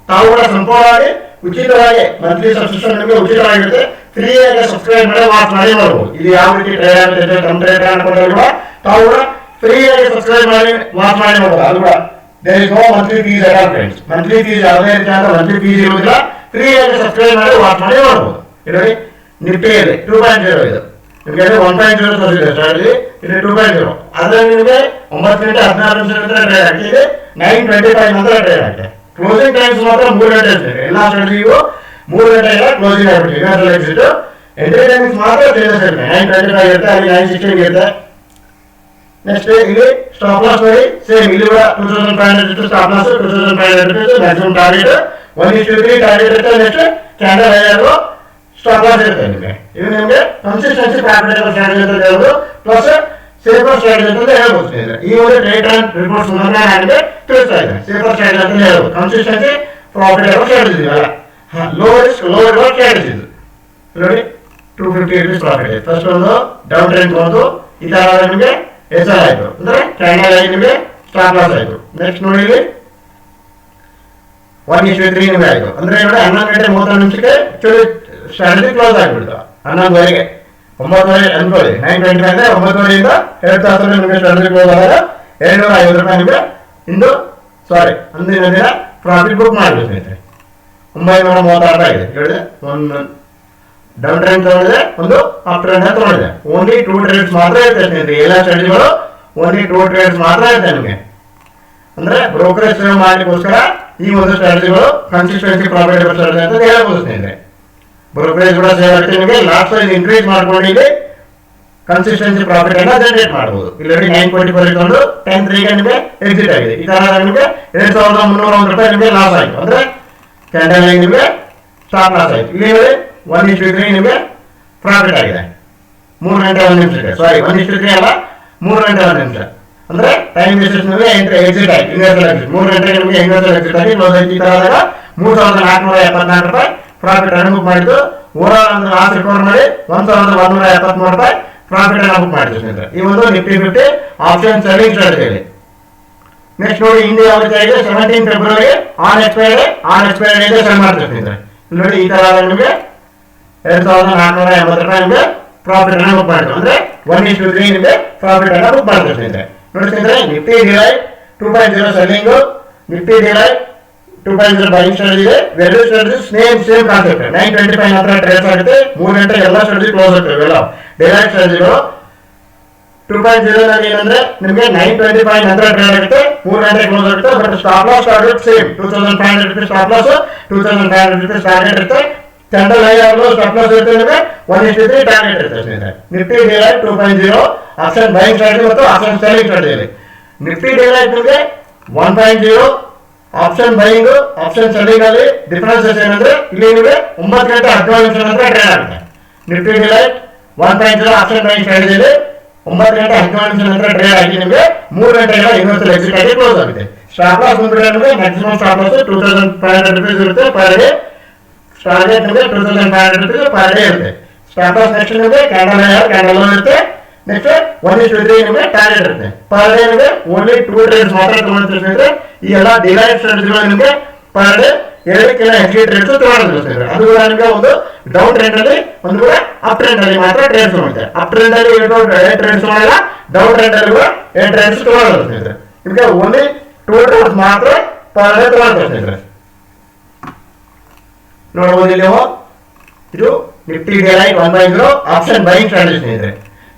ತಾವು ಕೂಡ ಸಂಪೂರ್ಣವಾಗಿ ಉಚಿತವಾಗಿ ಮಂತ್ಲಿ ಸಬ್ಸ್ಕ್ರಿಪ್ಷನ್ ನಿಮಗೆ ಉಚಿತವಾಗಿರುತ್ತೆ. ಫ್ರೀಯಾಗಿ ಸಬ್ಸ್ಕ್ರೈಬ್ ಮಾಡಿ ವಾಚ್ ಮಾಡಿ ನೋಡಬಹುದು. ಇದು ಯಾವ ರೀತಿ ಟ್ರೇಡ್ ಆಗುತ್ತೆ ಕಮ್ ಟ್ರೇಡ್ ಅನ್ಕೊಂಡ್ರೆ ತಾವು ಕೂಡ ಫ್ರೀಯಾಗಿ ಸಬ್ಸ್ಕ್ರೈಬ್ ಮಾಡಿ ವಾಚ್ ಮಾಡಿ ನೋಡಬಹುದು. ಅದು ಕೂಡ there is no monthly fees at all friends. Monthly fees ಯಾವುದೇ ರೀತಿ ಅಂತ ಮಂತ್ಲಿ ಫೀಸ್ ಇರುವುದಿಲ್ಲ. ಫ್ರೀಯಾಗಿ ಸಬ್ಸ್ಕ್ರೈಬ್ ಮಾಡಿ ವಾಚ್ ಮಾಡಿ ನೋಡಬಹುದು. ನೋಡಿ ನಿಫ್ಟಿ ಇದೆ 2.0 ಇದು ನಿಮಗೆ 1.0 ತೋರಿಸಿದೆ ಸ್ಟ್ರಾಟಜಿ. ಇಲ್ಲಿ 2.0 ಅದರಲ್ಲಿ ನಿಮಗೆ 9 ಗಂಟೆ 16 ನಿಮಿಷ ನಂತರ ಟ್ರೇಡ್ ಆಗ್ತಿದೆ. 9:25 ನಂತರ ಟ್ರೇಡ್ ಆಗಿದೆ. ಕ್ಲೋಸಿಂಗ್ ಟೈಮ್ಸ್ ಮಾತ್ರ 3 ಗಂಟೆ ಇರ್ತದೆ. ಎಲ್ಲ ಸ್ಟ್ರಾಟಜಿಗೂ 3 ಗಂಟೆಗೆಲ್ಲ ಕ್ಲೋಸಿಂಗ್ ಆಗ್ಬಿಟ್ಟಿದೆ. ಯೂನಿವರ್ಸಲ್ ಎಕ್ಸಿಟ್ ಎಂಟ್ರಿ ಟೈಮಿಂಗ್ಸ್ ಮಾತ್ರ ಚೇಂಜಸ್ ಇರುತ್ತೆ. 9:25 ಇರುತ್ತೆ, ಅಲ್ಲಿ 9:16 ಇರುತ್ತೆ. ನೆಕ್ಸ್ಟ್ ಇಲ್ಲಿ ಸ್ಟಾಪ್ ಲಾಸ್ ನೋಡಿ ಸೇಮ್ ಇಲ್ಲಿ ಕೂಡ 2500 stop loss, 2500 maximum target 1:3 target ಇರುತ್ತೆ. Next candle higher stop loss ಇರುತ್ತೆ ನಿಮಗೆ. ಇದು ನಿಮಗೆ ಕನ್ಸಿಸ್ಟೆನ್ಸಿ ಪ್ರಾಫಿಟೇಬಲ್ ಸ್ಟ್ರಾಟಜಿ ಅಂತ ಹೇಳ್ಬೋದು, ಪ್ಲಸ್ ಸೇಫರ್ ಸ್ಟ್ರಾಟಜಿ ಅಂತ ಹೇಳ್ಬೋದು ಸ್ನೇಹಿತರೆ. ಈ ಒಂದು ಟ್ರೇಡ್ ಅಂಡ್ ರಿಪೋರ್ಟ್ಸ್ ಮೂಲಕ ನನಗೆ ತಿಳಿಸ್ತಾ ಇದ್ದೇನೆ. ಸೇಫರ್ ಸ್ಟ್ರಾಟಜಿ ಅಂತ ಹೇಳ್ಬೋದು, ಕನ್ಸಿಸ್ಟೆನ್ಸಿ ಪ್ರಾಫಿಟೇಬಲ್ ಸ್ಟ್ರಾಟಜಿ ಅಲ್ಲ, low risk low reward strategy ಇದು ನೋಡಿ. 250 rupees ಪ್ರಾಫಿಟ್ ಇದೆ. ಫಸ್ಟ್ ಒಂದು ಡೌನ್ ಟ್ರೆಂಡ್ ಬಂದು ಈ ತರ ನಿಮಗೆ ಎಸ್ ಆಯ್ತು, ಅಂದ್ರೆ ಕ್ಯಾಂಡಲ್ ಆಗಿ ನಿಮಗೆ ಸ್ಟಾಪ್ ಲಾಸ್ ಆಯ್ತು. ನೆಕ್ಸ್ಟ್ ನೋಡಿ ಇಲ್ಲಿ 1:3 ನಿಮಗೆ ಆಯ್ತು. ಅಂದ್ರೆ ನೋಡಿ 11 ಗಂಟೆ 31 ನಿಮಿಷಕ್ಕೆ ಸ್ಟ್ರಾಟಜಿ ಕ್ಲೋಸ್ ಆಗಿಬಿಡ್ತು. 11:30 9:30 ಅನ್ಕೊಳ್ಳಿ. 9:25 ಅಂದ್ರೆ 9:30 2 ತಾಸು ನಿಮಗೆ ಸ್ಟ್ರಾಟಜಿ ಕ್ಲೋಸ್ ಆದಾಗ 250 ರೂಪಾಯಿ ನಿಮಗೆ ಇಂದು ಅಂದಿನ ದಿನ ಪ್ರಾಫಿಟ್ ಬುಕ್ ಮಾಡಬೇಕು ಸ್ನೇಹಿತರೆ. 936 ಆಗಿದೆ. ಹೇಳಿದೆ ಒಂದು ಡೌನ್ ಟ್ರೆಂಡ್ ತಗೊಂಡಿದೆ, ಒಂದು ಅಪ್ ಟ್ರೆಂಡ್ ತಗೊಂಡಿದೆ. ಓನ್ಲಿ 2 ಟ್ರೇಡ್ಸ್ ಮಾತ್ರ ಇರುತ್ತೆ ಸ್ನೇಹಿತರೆ. ಎಲ್ಲ ಸ್ಟ್ರಾಟಜಿಗಳು ಓನ್ಲಿ 2 ಟ್ರೇಡ್ಸ್ ಮಾತ್ರ ಇರುತ್ತೆ ನಿಮಗೆ. ಅಂದ್ರೆ ಬ್ರೋಕರೇಜ್ ಸೇವ್ ಮಾಡಲಿಕ್ಕೋಸ್ಕರ ಈ ಒಂದು ಸ್ಟ್ರಾಟಜಿಗಳು ಕನ್ಸಿಸ್ಟೆನ್ಸಿ ಪ್ರಾಫಿಟೇಬಲ್ ಸ್ಟ್ರಾಟಜಿ ಅಂತ ಹೇಳ್ಬೋದು ಸ್ನೇಹಿತರೆ. ಬ್ರೋಕರೇಜ್ ಕೂಡ ಸೇವ್ ಆಗುತ್ತೆ ನಿಮಗೆ. ಲಾಸ್ಟ್ ಪ್ರೈಸ್ ಇನ್ಕ್ರೀಸ್ ಮಾಡ್ಕೊಂಡು ಇಲ್ಲಿ ಕನ್ಸಿಸ್ಟೆನ್ಸಿ ಪ್ರಾಫಿಟ್ ಅನ್ನ ಜನರೇಟ್ ಮಾಡಬಹುದು. ಇಲ್ಲಿ 9.24 ಇಟ್ಕೊಂಡು 10:03 ನಿಮಗೆ ಎಕ್ಸಿಟ್ ಆಗಿದೆ. ಈ ತರ ನಿಮಗೆ 2301 ರೂಪಾಯಿ ನಿಮಗೆ ಲಾಸ್ ಆಯ್ತು. ಅಂದ್ರೆ ಕ್ಯಾಂಡಲ್ ನಿಮಗೆ ಸ್ಟಾಪ್ ಲಾಸ್ ಆಯ್ತು. ಇಲ್ಲಿ 1:3 ನಿಮಗೆ ಪ್ರಾಫಿಟ್ ಆಗಿದೆ. 3 ಗಂಟೆ 1 ನಿಮಿಷಕ್ಕೆ 1:3 ಅಲ್ಲ 3 ಗಂಟೆ 1 ನಿಮಿಷ ಅಂದ್ರೆ ಟೈಮ್ ಬೇಸಿಸ್ ಮೇಲೆ ಎಕ್ಸಿಟ್ ಆಯ್ತು. ಯೂನಿವರ್ಸಲ್ ಎಕ್ಸಿಟ್ 3 ಗಂಟೆಗೆ ನಿಮಗೆ ಯೂನಿವರ್ಸಲ್ ಎಕ್ಸಿಟ್ ಆಗಿ ಕ್ಲೋಸ್ ಆಯ್ತು. ಈ ತರ ಆದಾಗ 3474 ರೂಪಾಯಿ ಪ್ರಾಫಿಟ್ ಅನ್ನು ಬುಕ್ ಮಾಡಿದ್ದು. ಓವರ್ ಒಂದು ಲಾಸ್ ರಿಕವರ್ ಮಾಡಿ 1173 ರೂಪಾಯಿ ಪ್ರಾಫಿಟ್ ಅನ್ನು ಬುಕ್ ಮಾಡಿದ್ದು ಸ್ನೇಹಿತರೆ. ಈ ಒಂದು ನಿಫ್ಟಿ 50 ಆಪ್ಷನ್ ಸೆಲ್ಲಿಂಗ್ ಸ್ಟ್ರಾಟಜಿಯಲ್ಲಿ. ನೆಕ್ಸ್ಟ್ ನೋಡಿ ಹಿಂದೆ ಯಾವ ರೀತಿ ಆಗಿದೆ 17 ಫೆಬ್ರವರಿ ಆನ್ ಎಕ್ಸ್ಪೈರ್ಡ್ ಇದೆ ಸೆಲ್ ಮಾಡ್ತಾರೆ ಸ್ನೇಹಿತರೆ. ನೋಡಿ ಈ ತರ ನಿಮಗೆ 2480 ರೂಪಾಯಿ ನಿಮಗೆ ಪ್ರಾಫಿಟ್ ಅನ್ನು ಬುಕ್ ಮಾಡಿದ್ರು. ಅಂದ್ರೆ 1:3 ನಿಮಗೆ ಪ್ರಾಫಿಟ್ ಅನ್ನು ಬುಕ್ ಮಾಡಿದ್ರು ಸ್ನೇಹಿತರೆ. ನೋಡಿ ಸ್ನೇಹಿತರೆ Nifty Delight 2.0 selling, Nifty Delight 2.0 buying strategy ಇದೆ. ಎರಡು ಸ್ಟ್ರಾಟಜಿ ಸೇಮ್ ಕಾನ್ಸೆಪ್ಟ್. 9:25 ನಂತರ ಟ್ರೇಡ್ಸ್ ಆಗುತ್ತೆ. 3 ಗಂಟೆ ಎಲ್ಲ ಸ್ಟ್ರಾಟಜಿ ಕ್ಲೋಸ್ ಆಗ್ತವೆ. ಇವೆಲ್ಲ ಡಿಲೈಟ್ ಸ್ಟ್ರಾಟಜಿಗಳು 2.0 ನಲ್ಲಿ ಏನಂದ್ರೆ ನಿಮಗೆ 9:25 ನಂತರ ಟ್ರೇಡ್ ಆಗುತ್ತೆ, 3 ಗಂಟೆ ಕ್ಲೋಸ್ ಆಗುತ್ತೆ. But stop loss target same 2500 ರೂಪಾಯಿ ಸ್ಟಾಪ್ ಲಾಸ್, 2500 ರೂಪಾಯಿ ಟಾರ್ಗೆಟ್ ಇರುತ್ತೆ. ಕ್ಯಾಂಡಲ್ ಹೈ ಆಗಲು ಸ್ಟಾಪ್ ಲಾಸ್ ಇರುತ್ತೆ ನಿಮಗೆ 1:3 ಟಾರ್ಗೆಟ್ ಇರುತ್ತೆ ಸ್ನೇಹಿತರೆ. Nifty Delight 2.0 option buying strategy ಮತ್ತು ಆಪ್ಷನ್ ಸೆಲ್ಲಿಂಗ್ ಸ್ಟ್ರಾಟಜಿಯಲ್ಲಿ. ನಿಫ್ಟಿ ಡಿಲೈಟ್ ನಿಮಗೆ 1.0 ಆಪ್ಷನ್ ಬೈಯಿಂಗ್ ಆಪ್ಷನ್ ಸೆಲ್ಲಿಂಗ್ ಅಲ್ಲಿ ಡಿಫರೆನ್ಸಸ್ ಏನಂದ್ರೆ ಇಲ್ಲಿ ನಿಮಗೆ 9 ಗಂಟೆ 17 ನಿಮಿಷ ನಂತರ ಟ್ರೇಡ್ ಆಗುತ್ತೆ. ನಿಫ್ಟಿ ಡಿಲೈಟ್ 1.0 ಆಪ್ಷನ್ ಬೈಯಿಂಗ್ ಸ್ಟ್ರಾಟಜಿಯಲ್ಲಿ 9 ಗಂಟೆ 17 ನಿಮಿಷ ನಂತರ ಟ್ರೇಡ್ ಆಗಿ ನಿಮಗೆ 3 ಗಂಟೆಗಳ ಯೂನಿವರ್ಸಲ್ ಎಕ್ಸಿಟ್ ಆಗಿ ಕ್ಲೋಸ್ ಆಗುತ್ತೆ. ಸ್ಟಾಪ್ ಲಾಸ್ ಬಂದ್ರೆ ನಿಮಗೆ ಮ್ಯಾಕ್ಸಿಮಮ್ ಸ್ಟಾಪ್ ಲಾಸ್ 2500 ರೂಪೀಸ್ ಇರುತ್ತೆ ಪರ್ ಡೇ. ಟಾರ್ಗೆಟ್ ನಿಮಗೆ 2500 ರೂಪೀಸ್ ಪರ್ ಡೇ ಇರುತ್ತೆ. ಸ್ಟಾಪ್ ಲಾಸ್ ನೆಕ್ಸ್ಟ್ ನಿಮಗೆ ಕ್ಯಾಂಡಲ್ ಹೈ ಕ್ಯಾಂಡಲ್ ಲೋ ಇರುತ್ತೆ. ನೆಕ್ಸ್ಟ್ 1:3 ನಿಮಗೆ ಟಾರ್ಗೆಟ್ ಇರುತ್ತೆ. ಪರ್ ಡೇ ನಿಮಗೆ ಓನ್ಲಿ 2 ಟ್ರೇಡ್ಸ್ ಮಾತ್ರ ತಗೊಳ್ತಿದ್ರೆ ಈ ಎಲ್ಲ ಡಿಲೈಟ್ ಸ್ಟ್ರಾಟಜಿಗಳು ನಿಮಗೆ ಪರ್ ಡೇ 2 ಹೆಚ್ಚಿಗೆ ಟ್ರೇಡ್ಸ್ ತಗೊಳ್ತಿರ್ತಾರೆ. ಅದು ಕೂಡ ನಿಮಗೆ ಒಂದು ಡೌನ್ ಟ್ರೆಂಡ್ ಅಲ್ಲಿ ಒಂದು ಕೂಡ ಅಪ್ ಟ್ರೆಂಡ್ ಅಲ್ಲಿ ಮಾತ್ರ ಟ್ರೇಡ್ಸ್ ತಗೊಳ್ತಾರೆ. ಅಪ್ ಟ್ರೆಂಡ್ ಅಲ್ಲಿ ಟ್ರೇಡ್ಸ್ ಮಾಡಲ್ಲ, ಡೌನ್ ಟ್ರೆಂಡ್ ಅಲ್ಲಿ ಕೂಡ ಟ್ರೇಡ್ಸ್ ತಗೊಳ್ತಾರೆ. ನಿಮಗೆ ಓನ್ಲಿ 2 ಟ್ರೇಡ್ಸ್ ಮಾತ್ರ ಪರ್ ಡೇ ತಗೊಳ್ತಾರೆ. ನೋಡಬಹುದು ಇಲ್ಲಿ ನೀವು ಇದು Nifty Delight 1.0 option buying strategy ಸ್ನೇಹಿತರೆ.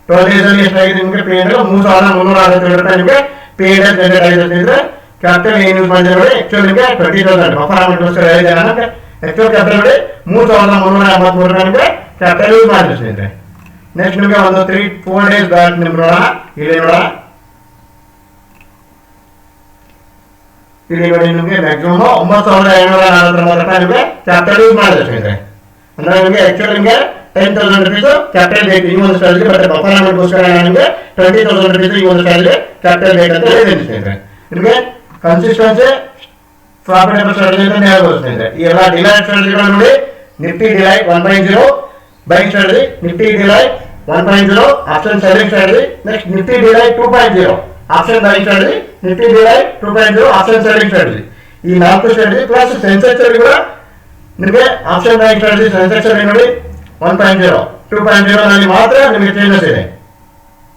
12 days ಅಲ್ಲಿ ಎಷ್ಟಾಗಿದೆ ನಿಮಗೆ ಪಿ ಅಂಡ್ 3,367 ರೂಪಾಯಿ ನಿಮಗೆ ಪಿ ಅಂಡ್ ಜನರೇಟ್ ಆಗಿದೆ ಸ್ನೇಹಿತರೆ. ಕ್ಯಾಪಿಟಲ್ ಏನು ಯೂಸ್ ಮಾಡಿದ್ರೆ ನೋಡಿ, ಆಕ್ಚುಲ್ ನಿಮಗೆ 20,000 ಬಫರ್ ಅಮೌಂಟ್ಗೋಸ್ಕರ ಹೇಳಿದೆ ನಾನು. ಆಕ್ಚುಲ್ ಕ್ಯಾಪಿಟಲ್ ನೋಡಿ 3,383 ರೂಪಾಯಿ ನಿಮಗೆ ಕ್ಯಾಪಿಟಲ್ ಯೂಸ್ ಮಾಡಿದೆ ಸ್ನೇಹಿತರೆ. ನೆಕ್ಸ್ಟ್ ನಿಮಗೆ ಒಂದು 3-4 days ಬ್ಯಾಕ್ ನಿಮ್ಗೆ ನೋಡೋಣ. ಇಲ್ಲಿ ನೋಡೋಣ, ಇಲ್ಲಿ ನೋಡಿ ನಿಮಗೆ ಮ್ಯಾಕ್ಸಿಮಮ್ 9,743 ರೂಪಾಯಿ ನಿಮಗೆ ಕ್ಯಾಪಿಟಲ್ ಯೂಸ್ ಮಾಡಿದೆ ಸ್ನೇಹಿತರೆ. ಅಂದ್ರೆ ನಿಮಗೆ ಆಕ್ಚುಲ್ ನಿಮಗೆ 10,000 rupees ಕ್ಯಾಪಿಟಲ್ ಬೇಕು ಈ ಒಂದು ಸ್ಟ್ರಾಟಜಿ, ಬಟ್ ಬಫರ್ ಅಮೌಂಟ್ಗೋಸ್ಕರ ನಿಮಗೆ 20,000 rupees ಈ ಒಂದು ಸ್ಟ್ರಾಟಜಿ ಕ್ಯಾಪಿಟಲ್ ಬೇಕಂತ ಹೇಳಿದ್ದೀನಿ ಸ್ನೇಹಿತರೆ. ನಿಮಗೆ ಕನ್ಸಿಸ್ಟೆನ್ಸಿ ಪ್ರಾಫಿಟಬಲ್ ಸ್ಟ್ರಾಟಜಿ ಅಂತ ಹೇಳ್ಬೋದು ಸ್ನೇಹಿತರೆ. ಈ ಎಲ್ಲ ಡಿಲೈಟ್ ಸ್ಟ್ರಾಟಜಿಗಳು ನೋಡಿ, Nifty Delight 1.0 buying strategy, Nifty Delight 1.0 option selling strategy, next Nifty Delight 2.0 option buying strategy, Nifty Delight 2.0 option selling strategy. ಈ 4 ಸ್ಟ್ರಾಟಜಿ ಪ್ಲಸ್ ಸೆನ್ಸೆಕ್ಸ್ ಅಲ್ಲಿ ಕೂಡ ನಿಮಗೆ ಆಪ್ಷನ್ ಬೈಯಿಂಗ್ ಸ್ಟ್ರಾಟಜಿ ಸೆನ್ಸೆಕ್ಸ್ ಅಲ್ಲಿ ನೋಡಿ 1.0 2.0 ನಲ್ಲಿ ಮಾತ್ರ ನಿಮಗೆ ಚೇಂಜಸ್ ಇದೆ.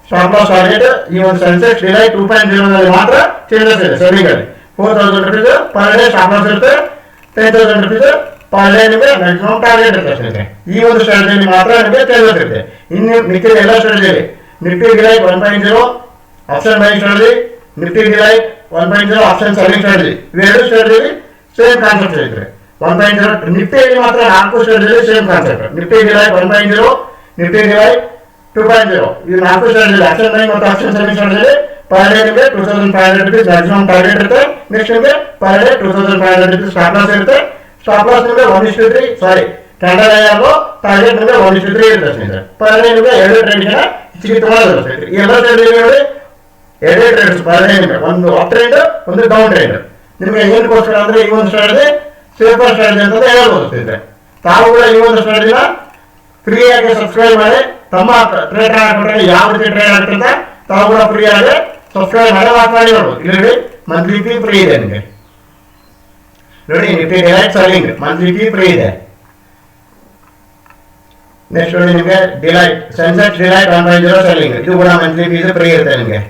ಸ್ಟಾಪ್ ಲಾಸ್ ಟಾರ್ಗೆಟ್ ಈ ಒಂದು ಸೆನ್ಸೆಕ್ಸ್ ಡಿಲೈಟ್ 2.0 ನಲ್ಲಿ ಮಾತ್ರ ಚೇಂಜಸ್ ಇದೆ. ಸೆಲ್ಲಿಂಗ್ ಅಲ್ಲಿ 4,000 rupees per day stop loss ಇರುತ್ತೆ, 10,000 rupees ಪರ್ ಡೇ ನಿಮಗೆ ಮ್ಯಾಕ್ಸಿಮಮ್ ಟಾರ್ಗೆಟ್ ಇರುತ್ತೆ. ಈ ಒಂದು ಸ್ಟ್ರಾಟಜಿಯಲ್ಲಿ ಮಾತ್ರ ನಿಮಗೆ ಚೇಂಜಸ್ ಇರುತ್ತೆ. ಇನ್ನು ಮಿಕ್ಕಿದ ಎಲ್ಲ ಸ್ಟ್ರಾಟಜಿಯಲ್ಲಿ Nifty Delight 1.0 option buying strategy, Nifty Delight 1.0 option selling strategy, ಇವೆರಡು ಸ್ಟ್ರಾಟಜಿಯಲ್ಲಿ ಸೇಮ್ ಕಾನ್ಸೆಪ್ಟ್ ಇರುತ್ತೆ. 1.0 ನಿಫ್ಟಿಯಲ್ಲಿ ಮಾತ್ರ 4 ಸ್ಟ್ರಾಟಜಿಯಲ್ಲಿ same concept. Nifty Delight 1.0, Nifty Delight 2.0 ಈ 4 ಸ್ಟ್ರಾಟಜಿಯಲ್ಲಿ ಆಪ್ಷನ್ ಬೈಯಿಂಗ್ ಮತ್ತು ಆಪ್ಷನ್ ಸೆಲ್ಲಿಂಗ್ ಸ್ಟ್ರಾಟಜಿಯಲ್ಲಿ ಪರ್ ಡೇ ನಿಮಗೆ 2,500 rupees ಮ್ಯಾಕ್ಸಿಮಮ್ ಟಾರ್ಗೆಟ್ ಇರುತ್ತೆ. ನೆಕ್ಸ್ಟ್ ನಿಮಗೆ per day 2,500 rupees stop loss ಇರುತ್ತೆ. ಸ್ಟಾಪ್ ಲಾಸ್ ನಿಮಗೆ 1:3 ಕ್ಯಾಂಡಲ್ ಆಯಾಗೋ ಟಾರ್ಗೆಟ್ ನಿಮಗೆ 1:3 ಇರುತ್ತೆ ಸ್ನೇಹಿತರೆ. ಪರ್ ಡೇ ನಿಮಗೆ 2 ಟ್ರೇಡ್ಗೆ ಹೆಚ್ಚಿಗೆ ತಗೊಳ್ಳೋದು ಸ್ನೇಹಿತರೆ. ಈ ಎಲ್ಲ ಟ್ರೇಡ್ ನೋಡಿ 2 ಟ್ರೇಡ್ಸ್ ಪರ್ ಡೇ ನಿಮಗೆ, ಒಂದು ಅಪ್ ಟ್ರೆಂಡ್ ಒಂದು ಡೌನ್ ಟ್ರೆಂಡ್. ನಿಮಗೆ ಏನಕ್ಕೋಸ್ಕರ ಅಂದ್ರೆ ಈ ಒಂದು ಸ್ಟ್ರಾಟಜಿ ಸೇಫರ್ ಸ್ಟ್ರಾಟಜಿ ಅಂತ ಹೇಳ್ಬೋದು ಸ್ನೇಹಿತರೆ. ತಾವು ಕೂಡ ಈ ಒಂದು ಸ್ಟ್ರಾಟಜಿನ ಫ್ರೀ ಆಗಿ ಸಬ್ಸ್ಕ್ರೈಬ್ ಮಾಡಿ ತಮ್ಮ ಟ್ರೇಡ್ ಹಾಕೊಂಡ್ರೆ ಯಾವ ರೀತಿ ಟ್ರೇಡ್ ಆಗ್ತದೆ ಅಂತ ತಾವು ಕೂಡ ಫ್ರೀ ಆಗಿ ಸಬ್ಸ್ಕ್ರೈಬ್ ಮಾಡಿ ಮಾತಾಡಿ ನೋಡ್ಬೋದು. ಇಲ್ಲಿ ಮಂತ್ಲಿ ಫೀ ಫ್ರೀ ಇದೆ ನಿಮಗೆ ನೋಡಿ. Nifty delight selling monthly fee free ಇದೆ. ನೆಕ್ಸ್ಟ್ ನೋಡಿ ನಿಮಗೆ ಡಿಲೈಟ್ ಸೆನ್ಸೆಕ್ಸ್ ಡಿಲೈಟ್ 1.0 ಸೆಲ್ಲಿಂಗ್, ಇದು ಕೂಡ ಮಂತ್ಲಿ ಫೀಸ್ ಫ್ರೀ ಇರುತ್ತೆ ನಿಮಗೆ.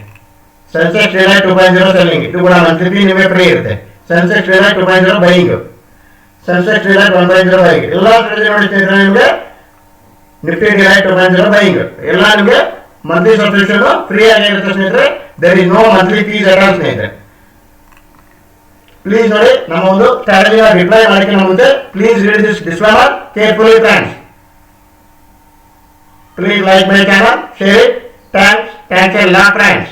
ಸೆನ್ಸೆಕ್ಸ್ ಡಿಲೈಟ್ 2.0 ಸೆಲ್ಲಿಂಗ್, ಇದು ಕೂಡ ಮಂತ್ಲಿ ಫೀ ನಿಮಗೆ ಫ್ರೀ ಇರುತ್ತೆ. Sensex delight 2.0 buying, Sensex delight 1.0 buying, ಎಲ್ಲ ಸ್ಟ್ರಾಟಜಿ ನೋಡಿ ಸ್ನೇಹಿತರೆ. ನಿಮಗೆ ನಿಫ್ಟಿ ಡಿಲೈಟ್ 2.0 ಬೈಯಿಂಗ್ ಎಲ್ಲ ನಿಮಗೆ ಮಂತ್ಲಿ ಸಬ್ಸ್ಕ್ರಿಪ್ಷನ್ ಫ್ರೀ ಆಗಿರುತ್ತೆ ಸ್ನೇಹಿತರೆ. There is no monthly fees at all ಸ್ನೇಹಿತರೆ. ಪ್ಲೀಸ್ ನೋಡಿ, ನಮ್ಮ ಒಂದು ಸ್ಟ್ರಾಟಜಿನ ರಿಪ್ಲೈ ಮಾಡಿಕೆ ಮುಂದೆ please read this disclaimer carefully friends. Please like my channel, share it. Thanks a lot friends.